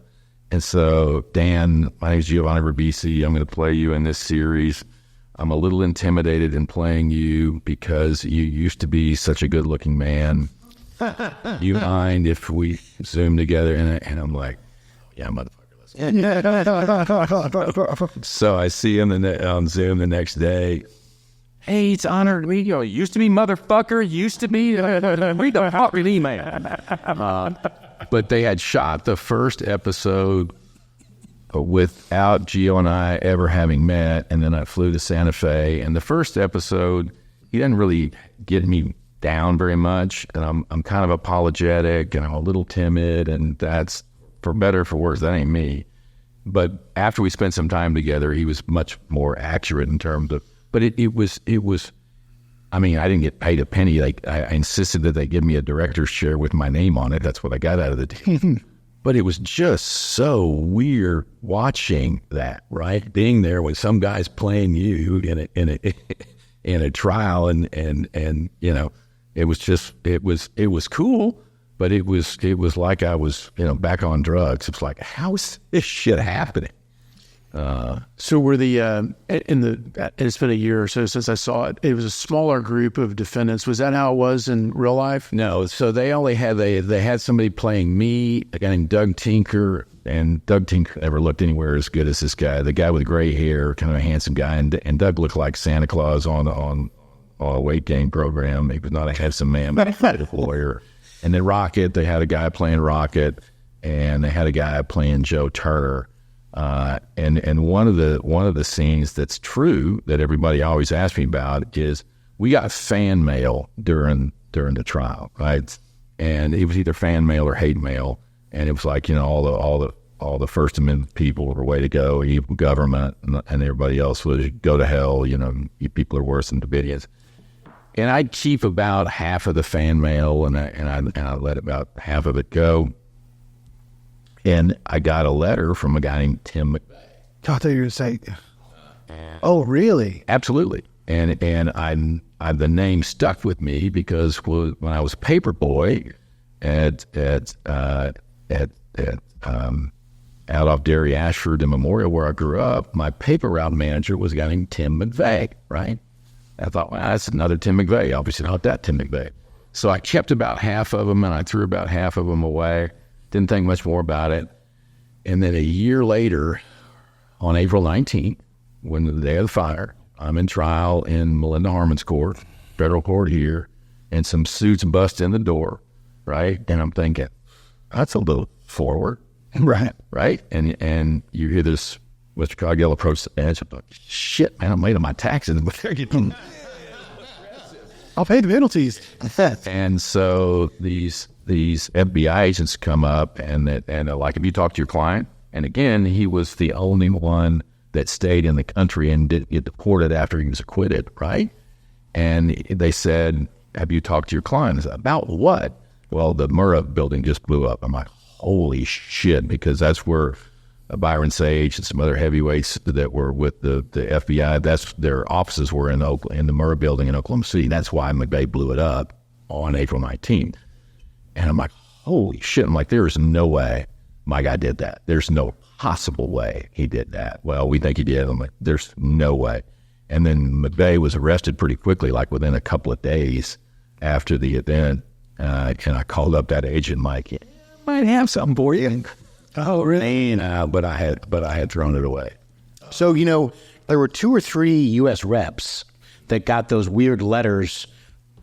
And so, Dan, my name's Giovanni Ribisi. I'm going to play you in this series. I'm a little intimidated in playing you because you used to be such a good-looking man. You mind if we Zoom together? And I'm like, yeah, motherfucker. So I see him on Zoom the next day. Hey, it's honored to meet you. Used to be motherfucker. Used to be. Read the hot really, man. But they had shot the first episode without Gio and I ever having met, and then I flew to Santa Fe. And the first episode, he didn't really get me down very much, and I'm kind of apologetic, and I'm a little timid, and that's, for better or for worse, that ain't me. But after we spent some time together, he was much more accurate in terms of, but it was, I mean, I didn't get paid a penny. Like I insisted that they give me a director's chair with my name on it. That's what I got out of the deal. But it was just so weird watching that, right? Being there when some guy's playing you in a trial, and it was cool, but it was like I was back on drugs. It's like, how is this shit happening? So were it's been a year or so since I saw it. It was a smaller group of defendants. Was that how it was in real life? No. So they only had, they had somebody playing me, a guy named Doug Tinker, and Doug Tinker never looked anywhere as good as this guy, the guy with gray hair, kind of a handsome guy. And Doug looked like Santa Claus on a weight gain program. He was not a handsome man, but a lawyer. And then Rocket, they had a guy playing Rocket, and they had a guy playing Joe Turner. And one of the scenes that's true that everybody always asks me about is we got fan mail during the trial, right? And it was either fan mail or hate mail, and it was like all the First Amendment people were way to go, evil government, and everybody else would go to hell. You people are worse than Davidians. And I'd keep about half of the fan mail, and I let about half of it go. And I got a letter from a guy named Tim McVeigh. I thought you were going to say, oh, really? Absolutely. And the name stuck with me because when I was a paper boy at out off Derry Ashford in Memorial, where I grew up, my paper route manager was a guy named Tim McVeigh, right? I thought, well, that's another Tim McVeigh. Obviously not that Tim McVeigh. So I kept about half of them, and I threw about half of them away. Didn't think much more about it. And then a year later, on April 19th, when the day of the fire, I'm in trial in Melinda Harmon's court, federal court here, and some suits bust in the door, right? And I'm thinking, that's a little forward. Right? And you hear this, Mr. Cogdell approach the bench. I'm like, shit, man, I'm late on my taxes, but they're getting... I'll pay the penalties. And so these FBI agents come up and like, if you talk to your client, and again, he was the only one that stayed in the country and didn't get deported after he was acquitted, right? And they said, have you talked to your client? I said, about what? Well, the Murrah building just blew up. I'm like, holy shit, because that's where Byron Sage and some other heavyweights that were with the FBI, that's their offices were in the Murrah building in Oklahoma City. That's why McVeigh blew it up on April 19th. And I'm like, holy shit. I'm like, there is no way my guy did that. There's no possible way he did that. Well, we think he did. I'm like, there's no way. And then McVeigh was arrested pretty quickly, like within a couple of days after the event. And I called up that agent, Mike, yeah, might have something for you. Oh, really? And, but I had thrown it away. So, you know, there were 2 or 3 U.S. reps that got those weird letters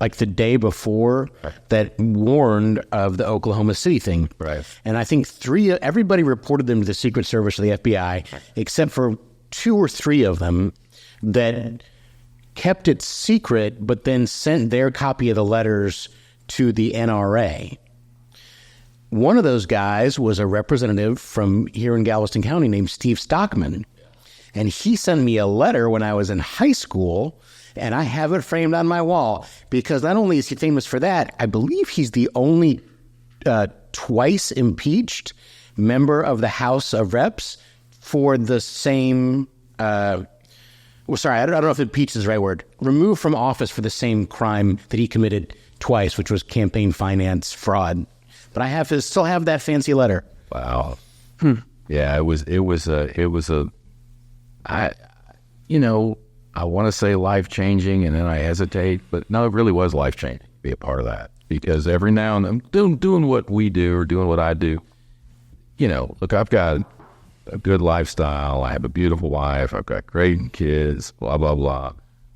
like the day before that warned of the Oklahoma City thing. Right. And I think everybody reported them to the Secret Service or the FBI, except for 2 or 3 of them that kept it secret, but then sent their copy of the letters to the NRA. One of those guys was a representative from here in Galveston County named Steve Stockman. And he sent me a letter when I was in high school, and I have it framed on my wall because not only is he famous for that, I believe he's the only twice impeached member of the House of Reps for the same, I don't know if impeached is the right word, removed from office for the same crime that he committed twice, which was campaign finance fraud. But I still have that fancy letter. Wow. Yeah, I want to say life-changing, and then I hesitate, but no, it really was life-changing to be a part of that. Because every now and then, doing what we do or doing what I do, you know, look, I've got a good lifestyle, I have a beautiful wife, I've got great kids, blah, blah, blah.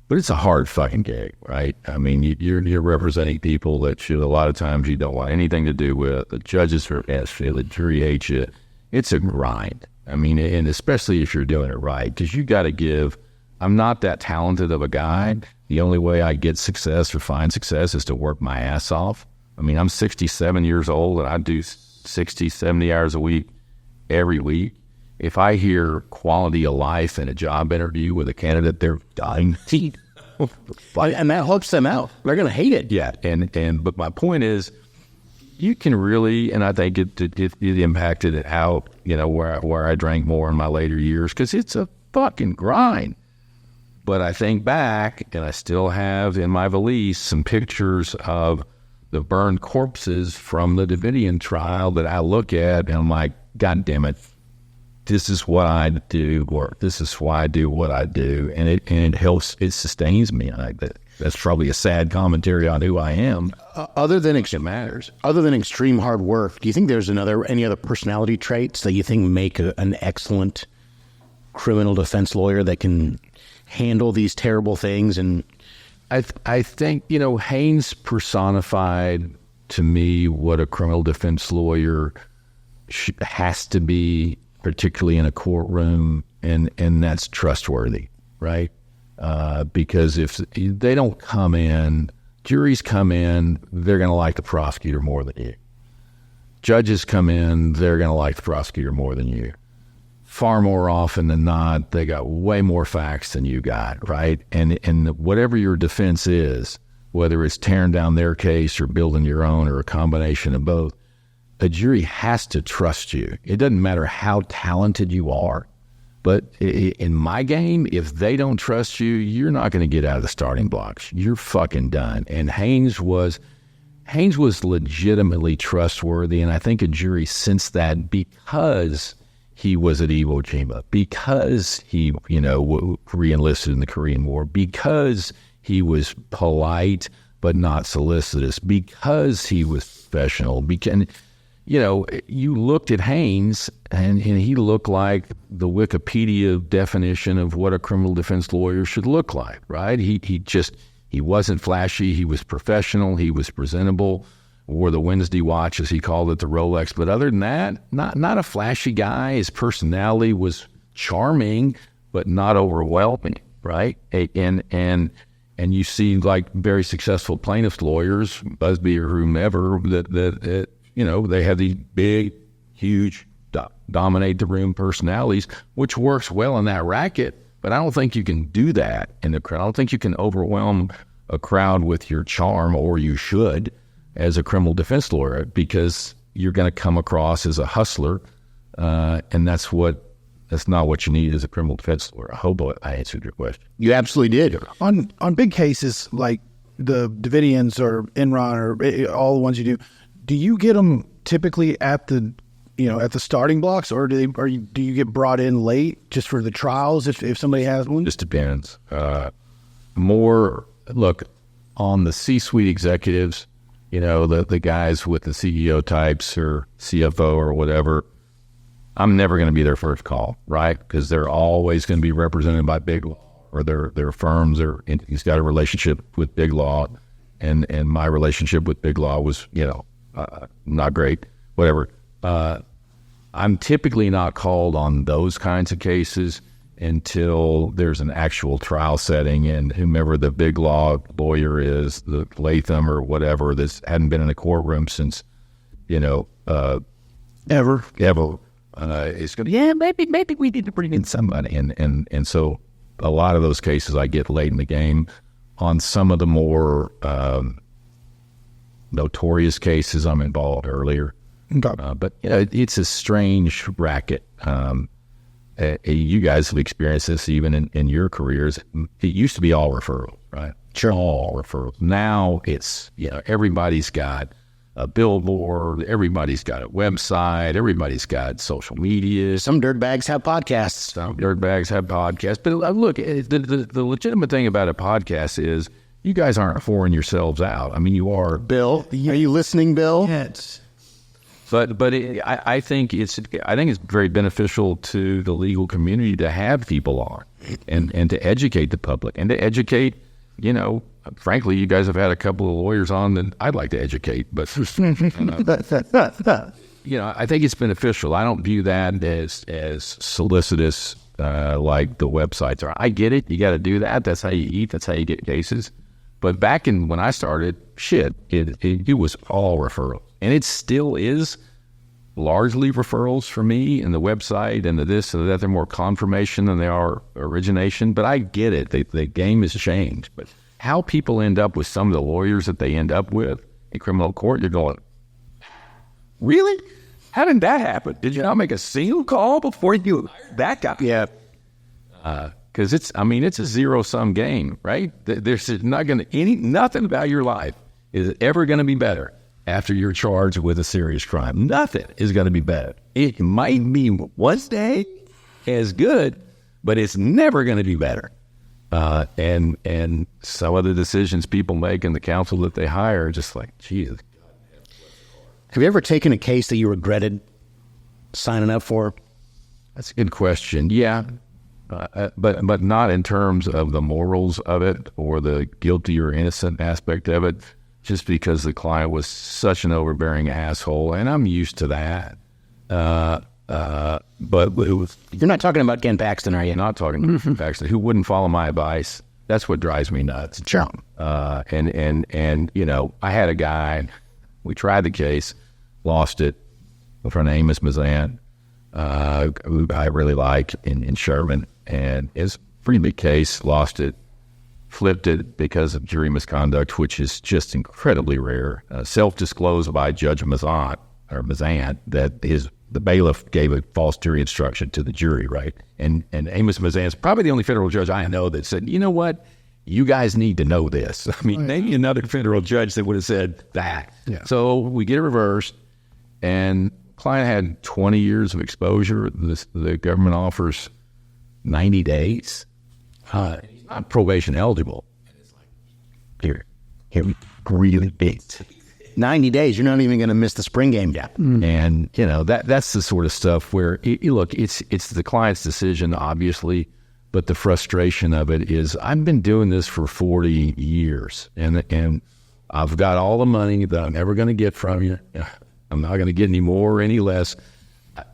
But it's a hard fucking gig, right? I mean, you're representing people that a lot of times you don't want anything to do with. The judges are against you, the jury hates you. It's a grind. I mean, and especially if you're doing it right, because you got to give. I'm not that talented of a guy. The only way I get success or find success is to work my ass off. I mean, I'm 67 years old, and I do 60, 70 hours a week every week. If I hear quality of life in a job interview with a candidate, they're dying. And that hooks them out. They're going to hate it. Yeah, but my point is, you can really, and I think it impacted it out, you know, where I drank more in my later years, because it's a fucking grind. But I think back, and I still have in my valise some pictures of the burned corpses from the Davidian trial that I look at, and I'm like, God damn it. This is what I do, or this is why I do what I do, and it helps. It sustains me. That's probably a sad commentary on who I am. Other than it matters. Other than extreme hard work, do you think there's any other personality traits that you think make an excellent criminal defense lawyer that can handle these terrible things? And I think, you know, Haynes personified to me what a criminal defense lawyer has to be, particularly in a courtroom, and that's trustworthy, right? Because if they don't come in, juries come in, they're going to like the prosecutor more than you. Judges come in, they're going to like the prosecutor more than you. Far more often than not, they got way more facts than you got, right? And whatever your defense is, whether it's tearing down their case or building your own or a combination of both, a jury has to trust you. It doesn't matter how talented you are. But in my game, if they don't trust you, you're not going to get out of the starting blocks. You're fucking done. And Haynes was legitimately trustworthy, and I think a jury sensed that because he was at Iwo Jima, because he, re-enlisted in the Korean War, because he was polite but not solicitous, because he was professional. You looked at Haynes, and he looked like the Wikipedia definition of what a criminal defense lawyer should look like, right? He wasn't flashy. He was professional. He was presentable. Wore the Wednesday watch, as he called it, the Rolex. But other than that, not a flashy guy. His personality was charming, but not overwhelming, right? And you see, like, very successful plaintiffs lawyers, Busby or whomever, that they have these big, huge, dominate the room personalities, which works well in that racket. But I don't think you can do that in the crowd. I don't think you can overwhelm a crowd with your charm, or you should, as a criminal defense lawyer, because you're going to come across as a hustler, and that's not what you need as a criminal defense lawyer. I hope I answered your question. You absolutely did. On big cases like the Davidians or Enron or all the ones you do you get them typically at the starting blocks, or do you get brought in late just for the trials if somebody has one? Just depends. Look, on the C-suite executives, the guys with the CEO types or CFO or whatever, I'm never going to be their first call, right? Because they're always going to be represented by big law, or their firms. He's got a relationship with big law, and my relationship with big law was, not great, whatever. I'm typically not called on those kinds of cases until there's an actual trial setting, and whomever the big law lawyer is, the Latham or whatever, this hadn't been in a courtroom since, ever. It's going to, maybe we need to bring in somebody. And so a lot of those cases I get late in the game. On some of the more notorious cases, I'm involved earlier. Okay. But it's a strange racket. You guys have experienced this even in your careers. It used to be all referrals, right? Sure. All referrals. Now it's, everybody's got a billboard, everybody's got a website, everybody's got social media. Some dirtbags have podcasts. But look, the legitimate thing about a podcast is you guys aren't whoring yourselves out. I mean, you are. Bill, are you listening, Bill? Yes. But I think it's very beneficial to the legal community to have people on and to educate the public and to educate, frankly, you guys have had a couple of lawyers on that I'd like to educate, but I think it's beneficial. I don't view that as solicitous like the websites are. I get it. You got to do that. That's how you eat. That's how you get cases. But back when I started, it was all referrals. And it still is largely referrals for me, and the website and the this and that. They're more confirmation than they are origination. But I get it. The game has changed. But how people end up with some of the lawyers that they end up with in criminal court, you're going, really? How did that happen? Did you not make a single call before you hired that guy? Yeah. Because it's a zero-sum game, right? There's not going to nothing about your life is ever going to be better after you're charged with a serious crime. Nothing is going to be better. It might be one day as good, but it's never going to be better. And some of the decisions people make and the counsel that they hire are just like, geez. Have you ever taken a case that you regretted signing up for? That's a good question. Yeah. But not in terms of the morals of it or the guilty or innocent aspect of it, just because the client was such an overbearing asshole, and I'm used to that. But it was. You're not talking about Ken Paxton, are you? Not talking about Ken Paxton, who wouldn't follow my advice. That's what drives me nuts. Sure. And I had a guy. We tried the case, lost it. Her name is Mazan, who I really like in Sherman. And it's a pretty big case, lost it, flipped it because of jury misconduct, which is just incredibly rare. Self-disclosed by Judge Mazan that the bailiff gave a false jury instruction to the jury, right? And Amos Mazan is probably the only federal judge I know that said, you know what? You guys need to know this. I mean, maybe another federal judge that would have said that. Yeah. So we get it reversed, and client had 20 years of exposure. The government offers 90 days. He's not probation eligible. Here, really big. 90 days, you're not even going to miss the spring game yet. And, you know, that's the sort of stuff where, look, it's the client's decision, obviously, but the frustration of it is I've been doing this for 40 years, and I've got all the money that I'm ever going to get from you. I'm not going to get any more or any less.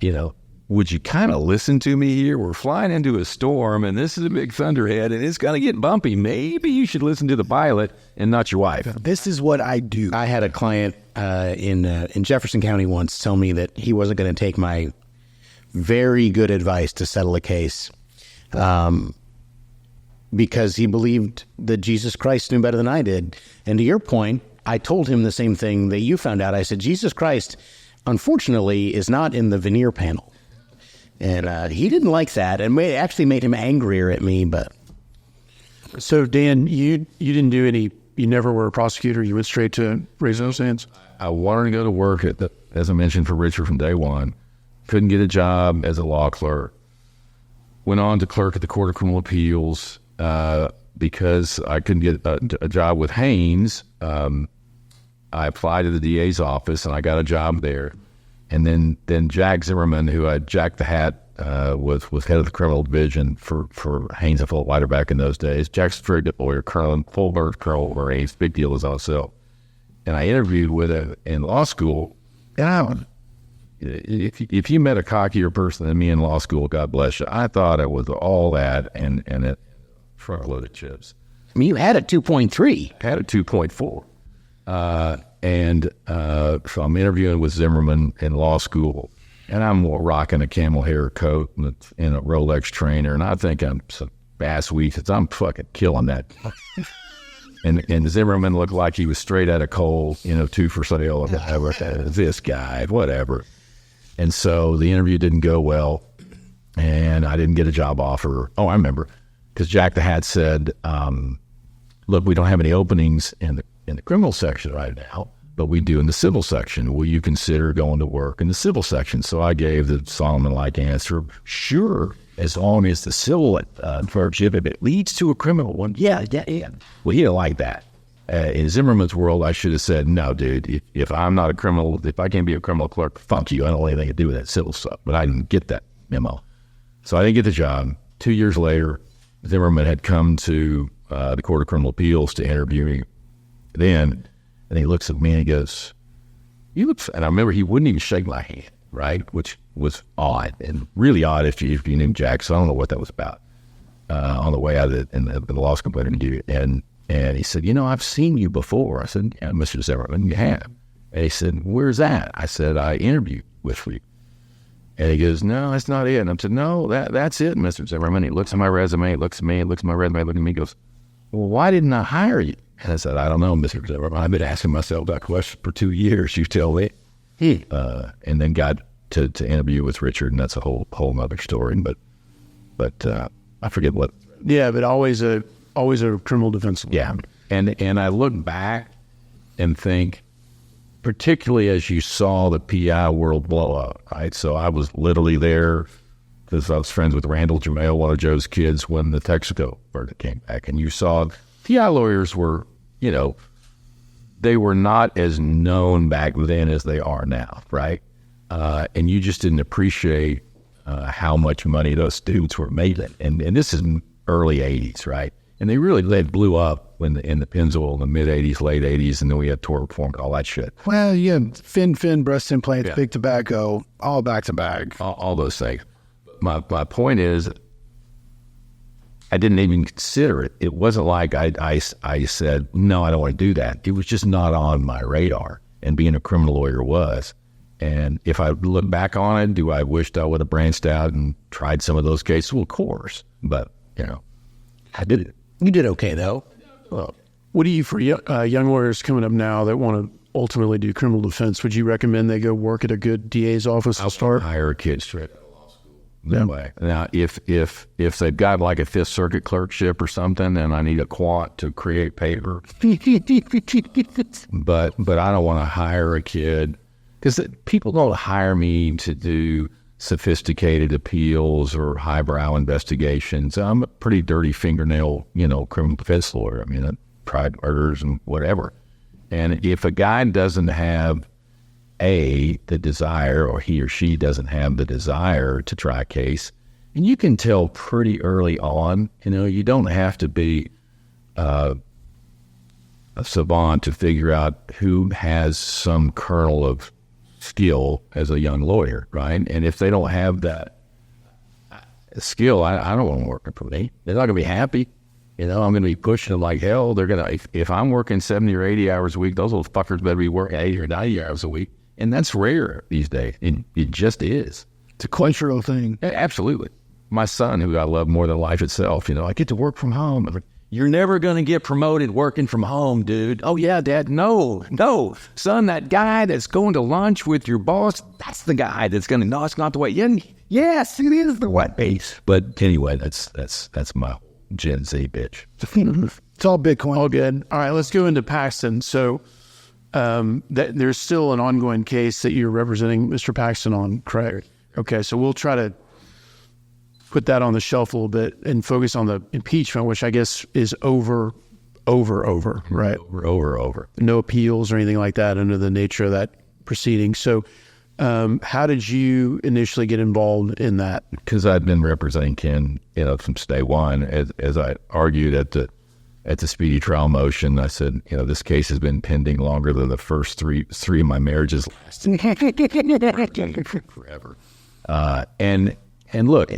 You know, would you kind of listen to me here? We're flying into a storm, and this is a big thunderhead, and it's going to get bumpy. Maybe you should listen to the pilot and not your wife. This is what I do. I had a client in Jefferson County once tell me that he wasn't going to take my very good advice to settle a case because he believed that Jesus Christ knew better than I did. And to your point, I told him the same thing that you found out. I said, Jesus Christ, unfortunately, is not in the veneer panel. And he didn't like that, and it actually made him angrier at me. But So, Dan, you didn't do any, you never were a prosecutor. You went straight to Racehorse Haynes. I wanted to go to work, as I mentioned, for Richard from day one. Couldn't get a job as a law clerk. Went on to clerk at the Court of Criminal Appeals because I couldn't get a job with Haynes. I applied to the DA's office, and I got a job there. And then Jack Zimmerman, who I Jack the Hat, was head of the criminal division for Haynes and Fulbright back in those days. Jack's a very good lawyer, full bird Colonel Haynes, big deal as also. And I interviewed with him in law school. And if you met a cockier person than me in law school, God bless you. I thought it was all that and a front loaded chips. I mean, you had a 2.3. Had a 2.4. So I'm interviewing with Zimmerman in law school, and I'm rocking a camel hair coat and a Rolex trainer, and I think I'm some bass weed because I'm fucking killing that. and Zimmerman looked like he was straight out of coal, you know, 2 for sale. This guy, whatever. And so the interview didn't go well, and I didn't get a job offer. Oh, I remember, because Jack the Hat said, look, we don't have any openings in the criminal section right now, but we do in the civil section. Will you consider going to work in the civil section? So I gave the Solomon-like answer, sure, as long as the civil if it leads to a criminal one, yeah. Well, he didn't like that. In Zimmerman's world, I should have said, no, dude, if I'm not a criminal, if I can't be a criminal clerk, fuck you. I don't want anything to do with that civil stuff. But I didn't get that memo. So I didn't get the job. 2 years later, Zimmerman had come to the Court of Criminal Appeals to interview me then, and he looks at me and he goes, you look, and I remember he wouldn't even shake my hand, right? Which was odd, and really odd if you knew Jack, so I don't know what that was about. On the way out of in the law school interview, and he said, you know, I've seen you before. I said, yeah, Mr. Zimmerman, you have. And he said, where's that? I said, I interviewed with you. And he goes, no, that's not it. And I said, no, that's it, Mr. Zimmerman. He looks at my resume, he looks at me, he looks at my resume, looks at me, he goes, well, why didn't I hire you? And I said, I don't know, Mr. Zimmerman. I've been asking myself that question for 2 years, you tell me. And then got to interview with Richard, and that's a whole other story. But I forget what. Yeah, but always a criminal defense lawyer. Yeah, and I look back and think, particularly as you saw the PI world blow up, right? So I was literally there because I was friends with Randall Jamail, one of Joe's kids, when the Texaco verdict came back, and you saw PI lawyers were, you know, they were not as known back then as they are now, right? And you just didn't appreciate how much money those dudes were making. And this is early 80s, right? And they blew up in the Pennzoil in the mid 80s, late 80s, and then we had tort reform and all that shit. Well, yeah, fin, breast implants, big tobacco, all back to back. All those things. My point is, I didn't even consider it. It wasn't like I said, no, I don't want to do that. It was just not on my radar, and being a criminal lawyer was. And if I look back on it, do I wished I would have branched out and tried some of those cases? Well, of course. But, you know, I did it. You did okay, though. Well, what do you, for young lawyers coming up now that want to ultimately do criminal defense, would you recommend they go work at a good DA's office to start? Hire a kid straight out of law school. That way. Now, if they've got like a Fifth Circuit clerkship or something, and I need a quant to create paper, but I don't want to hire a kid because people don't hire me to do sophisticated appeals or highbrow investigations. I'm a pretty dirty fingernail, criminal defense lawyer. I mean, I tried murders and whatever. And if a guy doesn't have the desire, or he or she doesn't have the desire to try a case, and you can tell pretty early on, you don't have to be a savant to figure out who has some kernel of skill as a young lawyer, right? And if they don't have that skill, I don't want them working for me. They're not going to be happy. I'm going to be pushing them like hell. They're going to, if I'm working 70 or 80 hours a week, those little fuckers better be working 80 or 90 hours a week. And that's rare these days. It just is. It's a cultural thing. Yeah, absolutely. My son, who I love more than life itself, I get to work from home. You're never going to get promoted working from home, dude. Oh, yeah, Dad. No. Son, that guy that's going to lunch with your boss, that's the guy that's going to, no, it's not the way. Yes, it is the way. But anyway, that's my Gen Z bitch. It's all Bitcoin. All good. All right, let's go into Paxton. So there's still an ongoing case that you're representing Mr. Paxton on, correct? Okay, so we'll try to put that on the shelf a little bit and focus on the impeachment, which I guess is over, right? Over. No appeals or anything like that under the nature of that proceeding. So how did you initially get involved in that? Because I'd been representing Ken, since day one. As I argued at the speedy trial motion, I said, this case has been pending longer than the first three of my marriages lasted. Forever. And look,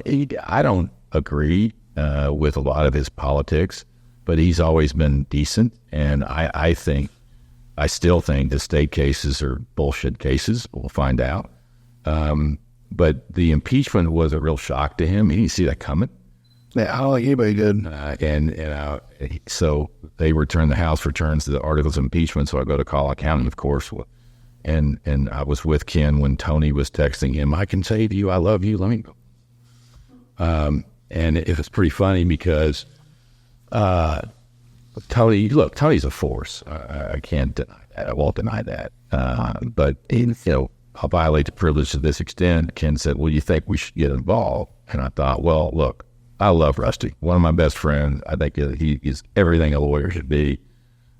I don't agree with a lot of his politics, but he's always been decent. And I still think the state cases are bullshit cases. We'll find out. But the impeachment was a real shock to him. He didn't see that coming. Yeah, I don't think anybody did. So the House returns the articles of impeachment. So I go to Collin County, of course. And I was with Ken when Tony was texting him, I can save you. I love you. Let me go. And it was pretty funny because Tony's a force. I can't deny that. I won't deny that. But I'll violate the privilege to this extent. Ken said, well, you think we should get involved? And I thought, well, look, I love Rusty. One of my best friends. I think he is everything a lawyer should be.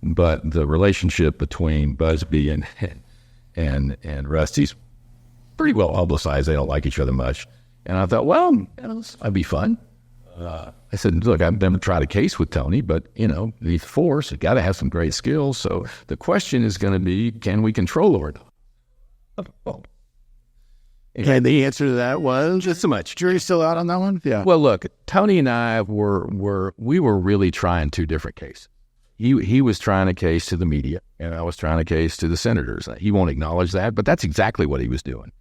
But the relationship between Busby and Rusty's pretty well publicized. They don't like each other much. And I thought, well, that'd be fun. I said, look, I've never tried a case with Tony, but, he's a force. He's got to have some great skills. So the question is going to be, can we control her? And the answer to that was? Just so much. Jury's still out on that one? Yeah. Well, look, Tony and I were really trying two different cases. He was trying a case to the media, and I was trying a case to the senators. He won't acknowledge that, but that's exactly what he was doing.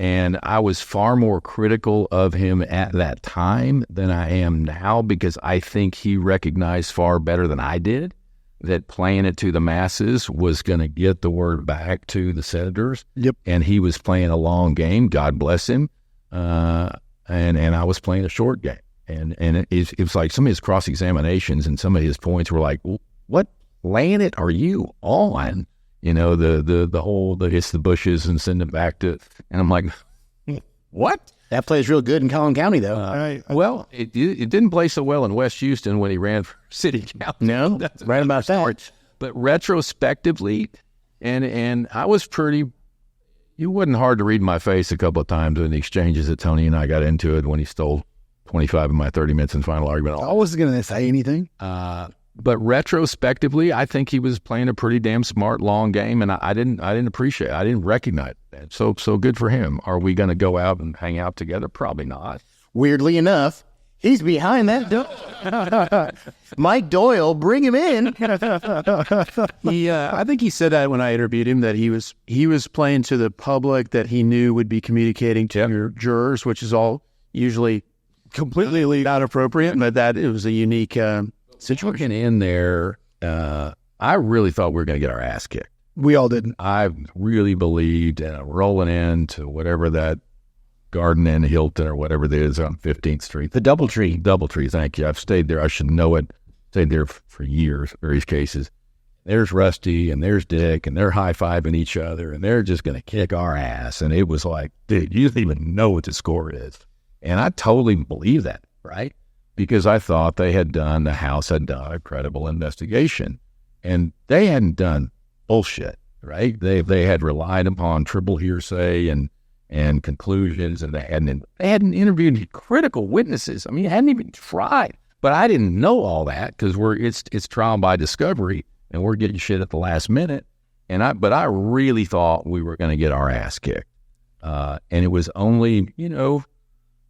And I was far more critical of him at that time than I am now, because I think he recognized far better than I did that playing it to the masses was going to get the word back to the senators. Yep. And he was playing a long game. God bless him. And I was playing a short game. And it was like some of his cross-examinations and some of his points were like, what planet are you on? The whole, it's the bushes and send them back to, and I'm like, what? That plays real good in Collin County, though. Well, it didn't play so well in West Houston when he ran for city council. No, That's right about that. But retrospectively, and I was pretty, it wasn't hard to read my face a couple of times in the exchanges that Tony and I got into it when he stole 25 of my 30 minutes in final argument. I wasn't going to say anything. But retrospectively, I think he was playing a pretty damn smart long game, and I didn't appreciate it. I didn't recognize that. So good for him. Are we going to go out and hang out together? Probably not. Weirdly enough, he's behind that door. Mike Doyle, bring him in. I think he said that when I interviewed him, that he was playing to the public that he knew would be communicating to your jurors, which is all usually completely not appropriate, but that it was a unique situation in there. I really thought we were going to get our ass kicked. We all didn't. I really believed in rolling into whatever that Garden Inn Hilton or whatever it is on 15th Street. The Doubletree. Thank you. I've stayed there. I should know it. Stayed there for years, various cases. There's Rusty and there's Dick, and they're high-fiving each other, and they're just going to kick our ass. And it was like, dude, you don't even know what the score is. And I totally believe that, right? Because I thought the House had done a credible investigation. And they hadn't done bullshit, right? They had relied upon triple hearsay and conclusions, and they hadn't interviewed critical witnesses. I mean, it hadn't even tried. But I didn't know all that because it's trial by discovery, and we're getting shit at the last minute. But I really thought we were going to get our ass kicked. And it was only,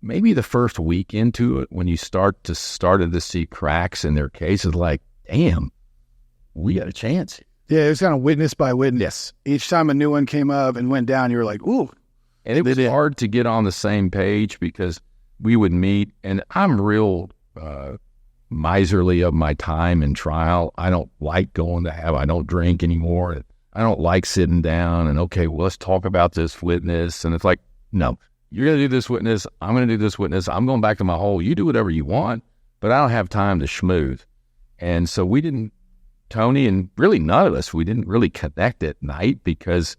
maybe the first week into it when you started to see cracks in their cases, like, damn, we got a chance. Yeah, it was kind of witness by witness. Each time a new one came up and went down, you were like, ooh. And it was hard to get on the same page because we would meet, and I'm real miserly of my time in trial. I don't like I don't drink anymore. I don't like sitting down and, okay, well, let's talk about this witness. And it's like, no, you're going to do this witness. I'm going to do this witness. I'm going back to my hole. You do whatever you want, but I don't have time to schmooze. And so Tony and really none of us, we didn't really connect at night because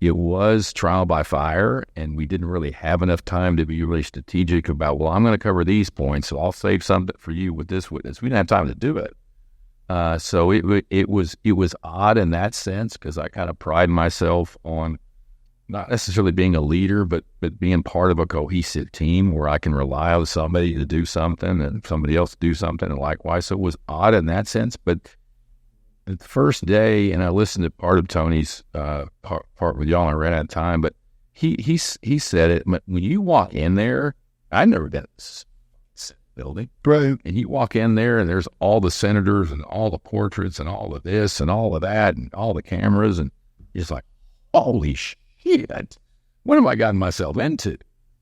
it was trial by fire, and we didn't really have enough time to be really strategic about, well, I'm going to cover these points, so I'll save something for you with this witness. We didn't have time to do it. So it was odd in that sense because I kind of pride myself on not necessarily being a leader, but being part of a cohesive team where I can rely on somebody to do something and somebody else to do something, and likewise. So it was odd in that sense, but the first day, and I listened to part of Tony's part with y'all, and I ran out of time, but he said it. When you walk in there, I've never been in this building. Right. And you walk in there, and there's all the senators and all the portraits and all of this and all of that and all the cameras, and it's like, holy shit, what have I gotten myself into?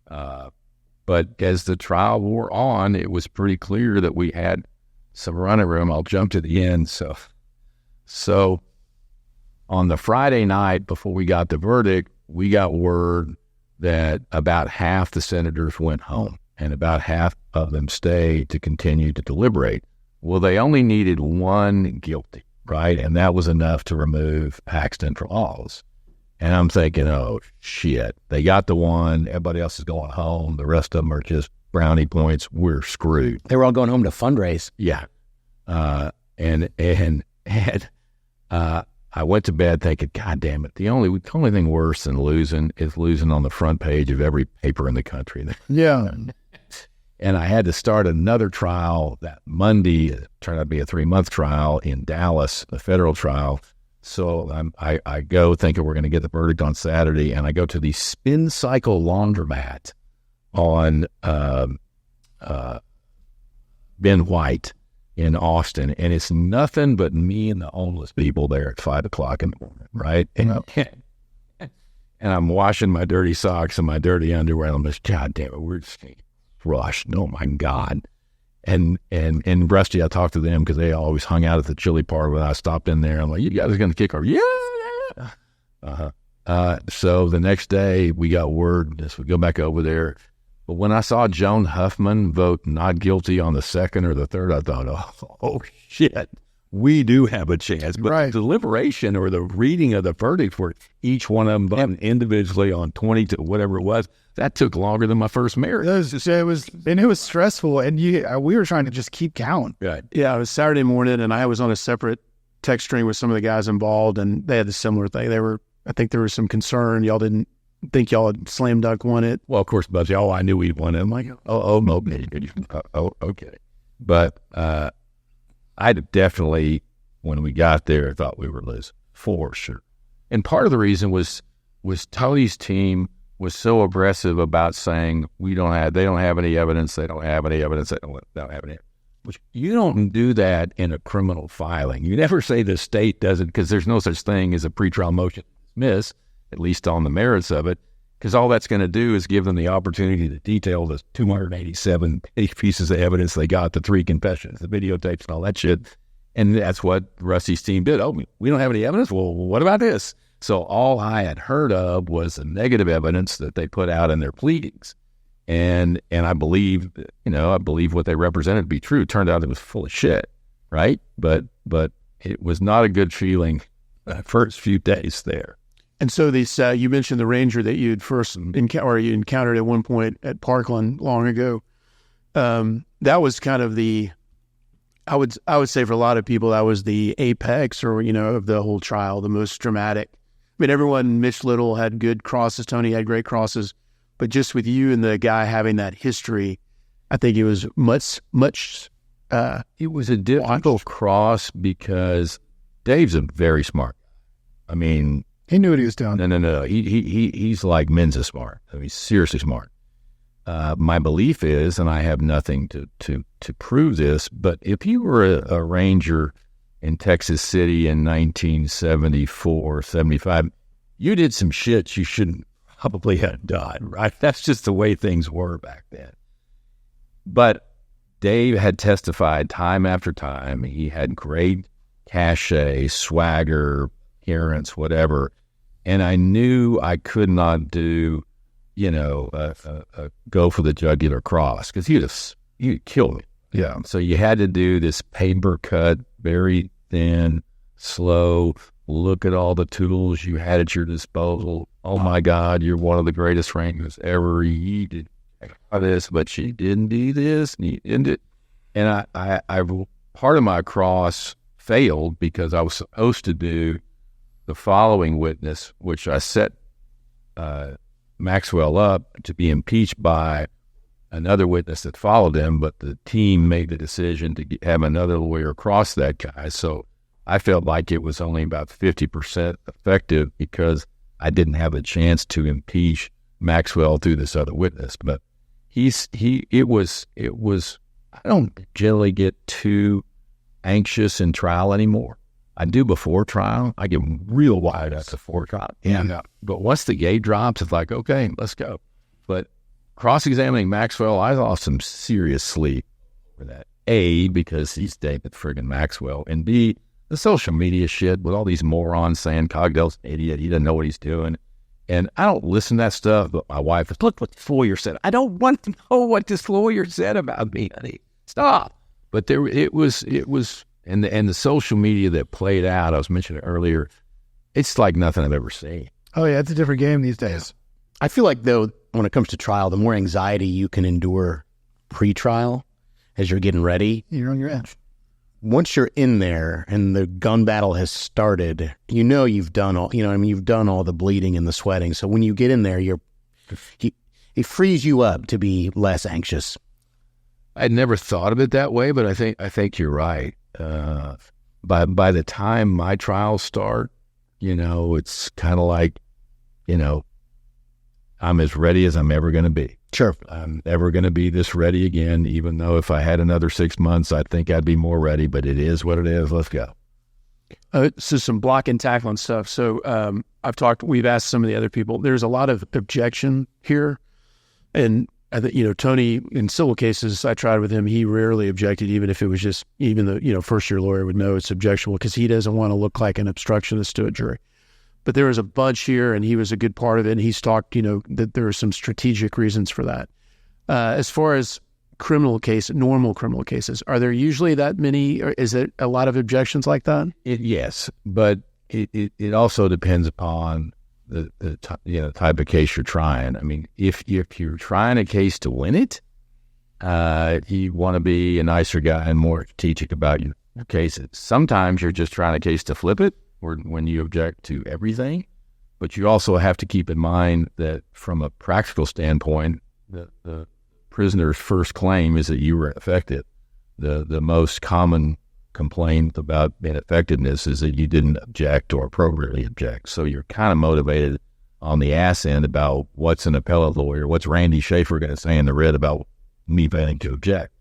But as the trial wore on, it was pretty clear that we had some running room. I'll jump to the end. So on the Friday night before we got the verdict, we got word that about half the senators went home and about half of them stayed to continue to deliberate. Well, they only needed one guilty, right? And that was enough to remove Paxton from office. And I'm thinking, oh, shit. They got the one. Everybody else is going home. The rest of them are just brownie points. We're screwed. They were all going home to fundraise. Yeah. I went to bed thinking, God damn it. The only thing worse than losing is losing on the front page of every paper in the country. Yeah. And I had to start another trial that Monday. It turned out to be a 3-month trial in Dallas, a federal trial. So I go thinking we're going to get the verdict on Saturday, and I go to the Spin Cycle Laundromat on Ben White in Austin, and it's nothing but me and the homeless people there at 5 o'clock in the morning, right? And I'm washing my dirty socks and my dirty underwear, and I'm just, God damn it, we're just rushed. Oh my God. And Rusty, I talked to them because they always hung out at the chili party when I stopped in there. I'm like, you guys are going to kick our, yeah. So the next day we got word, we go back over there. But when I saw Joan Huffman vote not guilty on the second or the third, I thought, oh shit, we do have a chance. But right. The deliberation or the reading of the verdict for each one of them voting individually on 20 to whatever it was, that took longer than my first marriage. It was stressful, and we were trying to just keep count. Right. Yeah, it was Saturday morning, and I was on a separate text string with some of the guys involved, and they had a similar thing. I think there was some concern. Y'all didn't think y'all had slam dunk won it. Well, of course, Buzzy, I knew we'd won it. I'm like, no, okay. But I definitely, when we got there, thought we were losing, for sure. And part of the reason was Tony's team was so aggressive about saying they don't have any evidence, they don't have any evidence, they don't have any evidence. Which you don't do that in a criminal filing. You never say the state doesn't, because there's no such thing as a pretrial motion to dismiss, at least on the merits of it, because all that's going to do is give them the opportunity to detail the 287 pieces of evidence they got, the 3 confessions, the videotapes, and all that shit. And that's what Rusty's team did. Oh, we don't have any evidence? Well, what about this? So all I had heard of was the negative evidence that they put out in their pleadings. And I believe what they represented to be true. It turned out it was full of shit, right? But it was not a good feeling the first few days there. And so these, you mentioned the ranger that you'd first encountered at one point at Parkland long ago. That was kind of I would say for a lot of people, that was the apex of the whole trial, the most dramatic. I mean, everyone, Mitch Little had good crosses, Tony had great crosses, but just with you and the guy having that history, I think it was much. It was a difficult cross because Dave's a very smart guy. I mean, he knew what he was doing. No. He's like Mensa smart. I mean, he's seriously smart. My belief is, and I have nothing to prove this, but if you were a ranger in Texas City in 1974, 75, you did some shit you shouldn't probably have done, right? That's just the way things were back then. But Dave had testified time after time. He had great cachet, swagger, appearance, whatever. And I knew I could not do, go for the jugular cross because he'd kill me. Yeah. So you had to do this paper cut, very thin, slow, look at all the tools you had at your disposal. Oh my God, you're one of the greatest rangers ever. You did this, but you didn't do this, and you didn't do. And I part of my cross failed because I was supposed to do the following witness, which I set Maxwell up to be impeached by another witness that followed him, but the team made the decision to have another lawyer cross that guy. So I felt like it was only about 50% effective because I didn't have a chance to impeach Maxwell through this other witness. But it was. I don't generally get too anxious in trial anymore. I do before trial. I get real wired up before trial. Yeah. But once the gate drops, it's like, okay, let's go. But cross-examining Maxwell, I lost some serious sleep for that. A, because he's David friggin' Maxwell, and B, the social media shit with all these morons saying Cogdell's an idiot, he doesn't know what he's doing. And I don't listen to that stuff, but my wife is, look what this lawyer said. I don't want to know what this lawyer said about me, honey. Stop. But it was, and the social media that played out, I was mentioning earlier, it's like nothing I've ever seen. Oh yeah, it's a different game these days. I feel like, though, when it comes to trial, the more anxiety you can endure pre-trial as you're getting ready, You're on your edge. once you're in there and the gun battle has started, you've done all, you've done all the bleeding and the sweating. So when you get in there, it frees you up to be less anxious. I'd never thought of it that way, but I think you're right. By the time my trials start, it's kind of like, I'm as ready as I'm ever going to be. Sure. I'm never going to be this ready again, even though if I had another 6 months, I think I'd be more ready, but it is what it is. Let's go. So some block and tackling stuff. So we've asked some of the other people, there's a lot of objection here. And I think, Tony, in civil cases, I tried with him, he rarely objected, even if it was just, even the first year lawyer would know it's objectionable because he doesn't want to look like an obstructionist to a jury. But there was a bunch here, and he was a good part of it. And he's talked, that there are some strategic reasons for that. As far as normal criminal cases, are there usually that many? Or is it a lot of objections like that? Yes, but it also depends upon the type of case you're trying. I mean, if you're trying a case to win it, you want to be a nicer guy and more strategic about your cases. Sometimes you're just trying a case to flip it, or when you object to everything. But you also have to keep in mind that from a practical standpoint, the prisoner's first claim is that you were ineffective. The most common complaint about ineffectiveness is that you didn't object or appropriately object. So you're kind of motivated on the ass end about what's an appellate lawyer, what's Randy Schaefer going to say in the writ about me failing to object.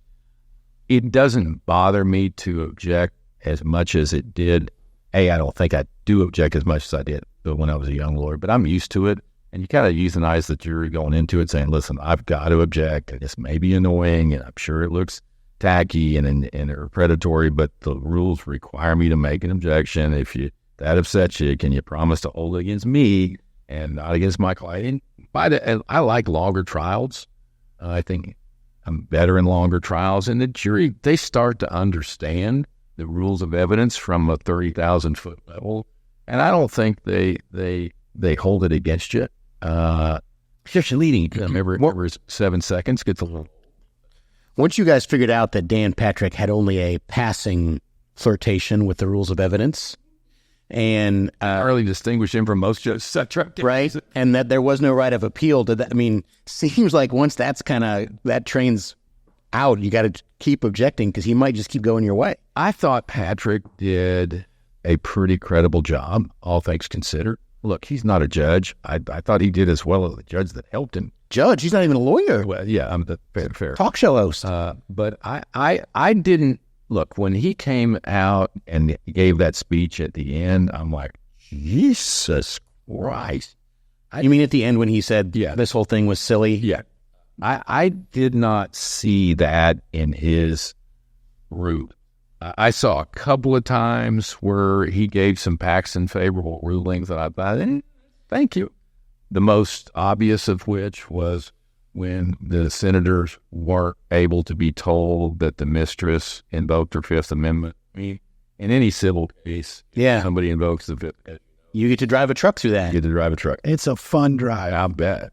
It doesn't bother me to object as much as it did. I don't think I do object as much as I did when I was a young lawyer, but I'm used to it. And you kind of euthanize the jury going into it saying, listen, I've got to object. And this may be annoying, and I'm sure it looks tacky and predatory, but the rules require me to make an objection. If that upsets you, can you promise to hold it against me and not against my client? And I like longer trials. I think I'm better in longer trials. And the jury, they start to understand the rules of evidence from a 30,000-foot level, and I don't think they hold it against you. Especially leading every 7 seconds gets a little. Once you guys figured out that Dan Patrick had only a passing flirtation with the rules of evidence, and hardly distinguish him from most judges, right, and that there was no right of appeal to that. I mean, seems like once that's that train's out, you got to keep objecting because he might just keep going your way. I thought Patrick did a pretty credible job, all things considered. Look, he's not a judge. I thought he did as well as the judge that helped him. Judge? He's not even a lawyer. Well, yeah, I'm the fair talk show host. But I didn't look when he came out and gave that speech at the end. I'm like, Jesus Christ! You mean at the end when he said, "Yeah, this whole thing was silly"? Yeah, I did not see that in his route. I saw a couple of times where he gave some Paxton favorable rulings, and I thought, thank you. The most obvious of which was when the senators weren't able to be told that the mistress invoked her Fifth Amendment. I mean, in any civil case, somebody invokes the Fifth. You get to drive a truck through that. You get to drive a truck. It's a fun drive. I bet.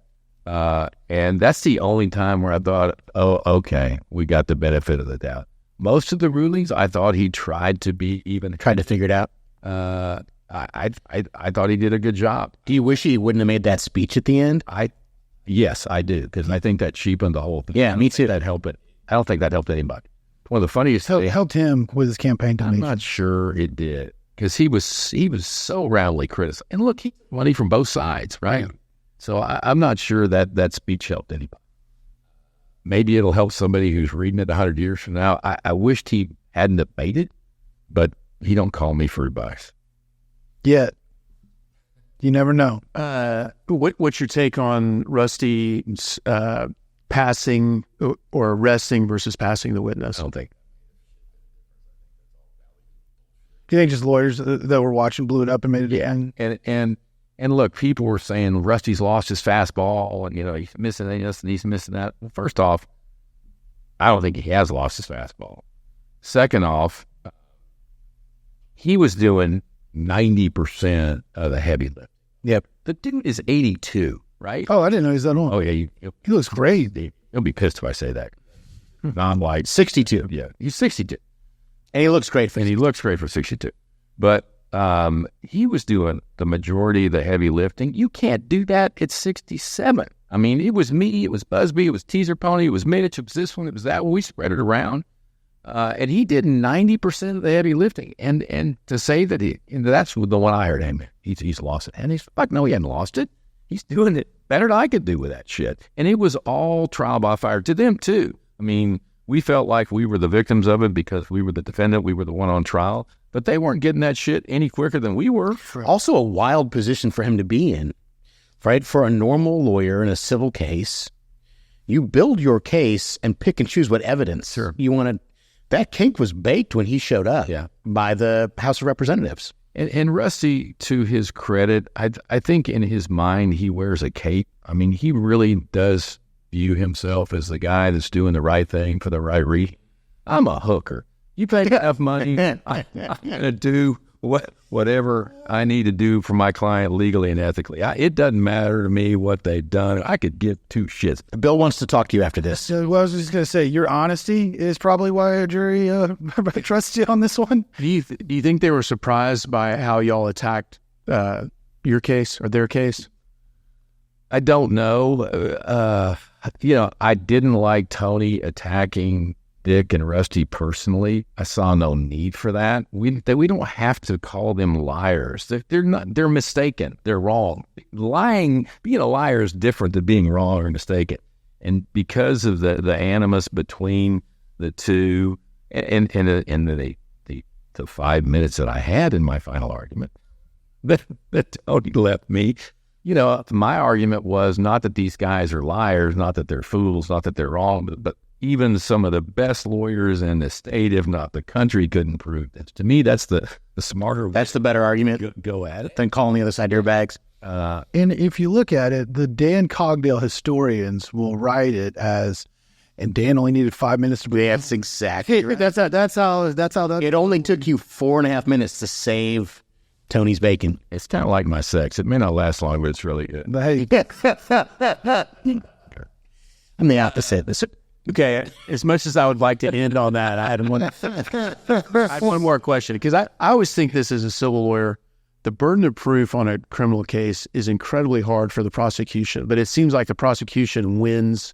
And that's the only time where I thought, oh, okay, we got the benefit of the doubt. Most of the rulings, I thought he tried to figure it out. I thought he did a good job. Do you wish he wouldn't have made that speech at the end? Yes, I do, because I think that cheapened the whole thing. Yeah, me too. That helped it. I don't think that helped anybody. One of the funniest things. Helped him with his campaign donation. I'm not sure it did, because he was so roundly criticized. And look, he got money from both sides, right? So I'm not sure that speech helped anybody. Maybe it'll help somebody who's reading it 100 years from now. I wished he hadn't debated, but he don't call me for advice. Yet. You never know. What's your take on Rusty's passing or arresting versus passing the witness? I don't think. Do you think just lawyers that were watching blew it up and made it end? And look, people were saying Rusty's lost his fastball, and he's missing this and he's missing that. Well, first off, I don't think he has lost his fastball. Second off, he was doing 90% of the heavy lift. Yep. The dude is 82, right? Oh, I didn't know he was that old. Oh, yeah. He looks great. He'll be pissed if I say that. I'm like 62. Yeah, he's 62. And he looks great for 62. But he was doing the majority of the heavy lifting. You can't do that at 67. I mean, it was me, it was Busby, it was Teaser Pony, it was Minich, it was this one, it was that one. We spread it around. And he did 90% of the heavy lifting. And to say that that's the one I heard him, he's lost it. And he's fuck no, he hadn't lost it. He's doing it better than I could do with that shit. And it was all trial by fire to them too. I mean, we felt like we were the victims of it because we were the defendant, we were the one on trial. But they weren't getting that shit any quicker than we were. Also a wild position for him to be in, right? For a normal lawyer in a civil case, you build your case and pick and choose what evidence you want to. That cake was baked when he showed up by the House of Representatives. And Rusty, to his credit, I think in his mind he wears a cape. I mean, he really does view himself as the guy that's doing the right thing for the right reason. I'm a hooker. You pay enough money, I'm going to do whatever I need to do for my client legally and ethically. It doesn't matter to me what they've done. I could give two shits. Bill wants to talk to you after this. So, well, I was just going to say, your honesty is probably why a jury trusts you on this one. Do you think they were surprised by how y'all attacked your case or their case? I don't know. I didn't like Tony attacking Dick and Rusty personally. I saw no need for that. We don't have to call them liars. They're mistaken. They're wrong. Being a liar is different than being wrong or mistaken. And because of the animus between the two, and the 5 minutes that I had in my final argument, that Tony left me. My argument was not that these guys are liars, not that they're fools, not that they're wrong, but even some of the best lawyers in the state, if not the country, couldn't prove this. To me, that's the smarter way. That's the better argument. Go at it. Than calling the other side dirtbags. And if you look at it, the Dan Cogdell historians will write it as and Dan only needed 5 minutes to breathe. That's exactly right. That's how that. It only took you 4.5 minutes to save Tony's bacon. It's kind of like my sex. It may not last long, but it's really good. But hey, I'm the opposite. Okay, as much as I would like to end on that, I had one more question, because I always think this as a civil lawyer, the burden of proof on a criminal case is incredibly hard for the prosecution, but it seems like the prosecution wins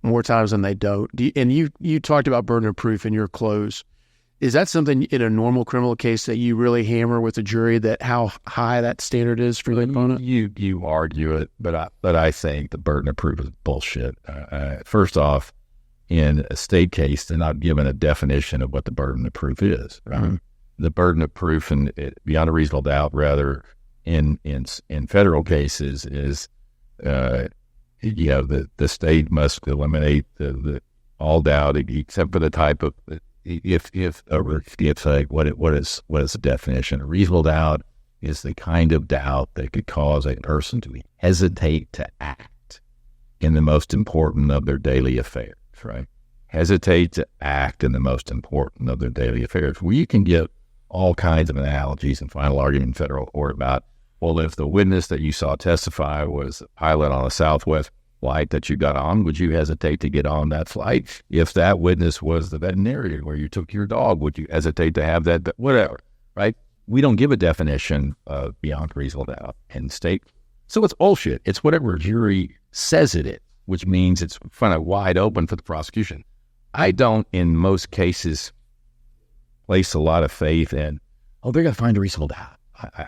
more times than they don't. And you talked about burden of proof in your close. Is that something in a normal criminal case that you really hammer with the jury, that how high that standard is for the opponent? You argue it, but I think the burden of proof is bullshit. First off, in a state case, they're not given a definition of what the burden of proof is. Right? Mm-hmm. The burden of proof, and beyond a reasonable doubt, rather in federal cases, is the state must eliminate the all doubt except for the type of what is the definition? A reasonable doubt is the kind of doubt that could cause a person to hesitate to act in the most important of their daily affairs. Right? Hesitate to act in the most important of their daily affairs. Well, you can give all kinds of analogies and final argument in federal court about, well, if the witness that you saw testify was a pilot on a Southwest flight that you got on, would you hesitate to get on that flight? If that witness was the veterinarian where you took your dog, would you hesitate to have that? Whatever, right? We don't give a definition of beyond reasonable doubt in state. So it's bullshit. It's whatever a jury says it is, which means it's kind of wide open for the prosecution. I don't, in most cases, place a lot of faith in, they're going to find a reasonable doubt.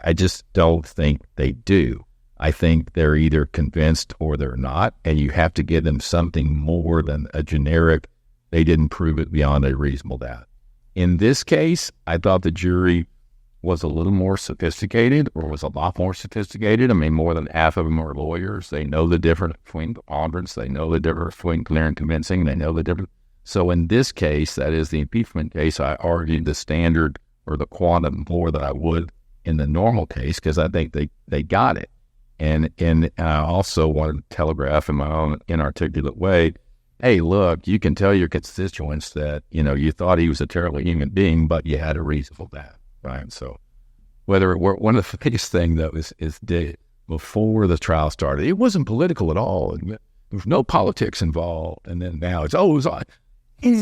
I just don't think they do. I think they're either convinced or they're not, and you have to give them something more than a generic, they didn't prove it beyond a reasonable doubt. In this case, I thought the jury was a little more sophisticated, or was a lot more sophisticated. I mean, more than half of them are lawyers. They know the difference between preponderance. They know the difference between clear and convincing. They know the difference. So in this case, that is the impeachment case, I argued the standard or the quantum more than I would in the normal case, because I think they got it. And I also wanted to telegraph in my own inarticulate way, hey, look, you can tell your constituents that, you thought he was a terrible human being, but you had a reasonable doubt. Right. So one of the biggest things, though, is before the trial started, it wasn't political at all. There was no politics involved. And then now it's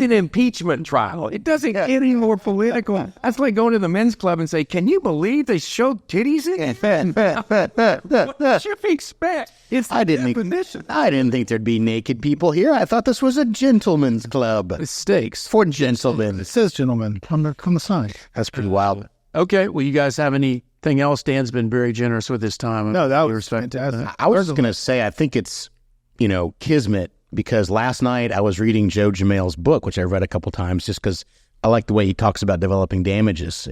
an impeachment trial. It doesn't get any more political. That's like going to the men's club and say, can you believe they showed titties in? What should we expect? It's the definition. I didn't think there'd be naked people here. I thought this was a gentleman's club. It's stakes. For gentlemen. It says gentlemen on the sign. That's pretty wild. Okay. Well, you guys have anything else? Dan's been very generous with his time. No, that was fantastic. I was just going to say, I think it's, kismet, because last night I was reading Joe Jamel's book, which I read a couple times just because I like the way he talks about developing damages.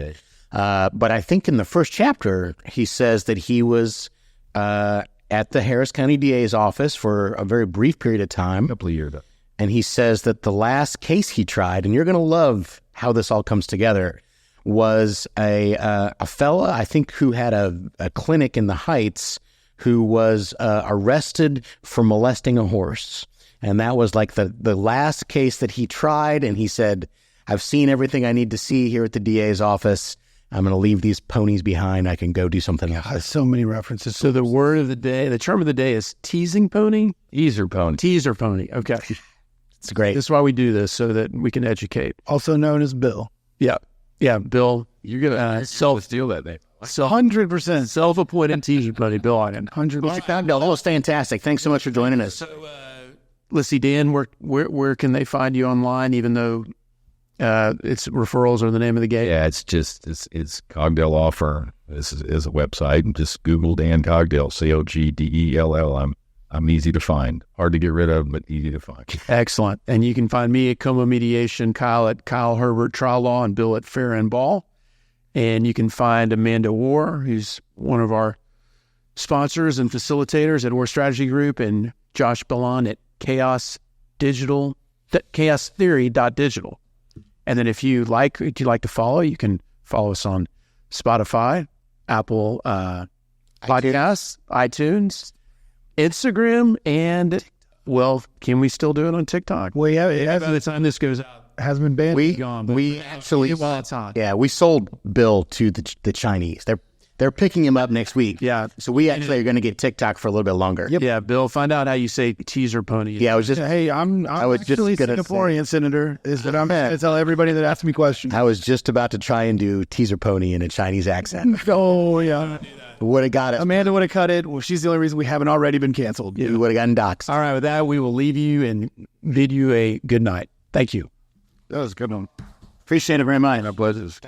But I think in the first chapter, he says that he was at the Harris County DA's office for a very brief period of time. A couple of years. And he says that the last case he tried, and you're going to love how this all comes together, was a fella, I think, who had a clinic in the Heights, who was arrested for molesting a horse. And that was like the last case that he tried. And he said, I've seen everything I need to see here at the DA's office. I'm going to leave these ponies behind. I can go do something else. So many references. So the word of the day, the term of the day is teasing pony? Teaser pony. Teaser pony. Okay. It's great. That's why we do this, so that we can educate. Also known as Bill. Yeah. Yeah, Bill. You're going to steal that name. 100%. Self-appointed teaser pony, Bill Ogden. 100%. Bill, that was fantastic. Thanks so much for joining us. So, let's see, Dan, where can they find you online, even though it's referrals are the name of the game? Yeah, it's Cogdell Law Firm. This is a website, and just Google Dan Cogdell, Cogdell. I'm easy to find. Hard to get rid of, but easy to find. Excellent. And you can find me at Coma Mediation, Kyle at Kyle Herbert Trial Law, and Bill at Fair and Ball. And you can find Amanda Orr, who's one of our sponsors and facilitators at Orr Strategy Group, and Josh Bellon at chaostheory.digital. And then if you'd like to follow, you can follow us on Spotify, Apple Podcasts, iTunes, Instagram, and well, can we still do it on TikTok? Well, yeah, By the time this goes out, has been banned. We actually, well, it's hot. yeah, we sold Bill to the Chinese. They're picking him up next week. Yeah. So we actually are going to get TikTok for a little bit longer. Yeah, Bill, find out how you say teaser pony. Yeah, I was just Hey, I'm was just actually gonna Singaporean, Senator. Is that I'm going to tell everybody that asks me questions. I was just about to try and do teaser pony in a Chinese accent. Oh, yeah. Would have got it. Amanda would have cut it. Well, she's the only reason we haven't already been canceled. We would have gotten doxxed. All right, with that, we will leave you and bid you a good night. Thank you. That was a good one. Appreciate it very much. My pleasure.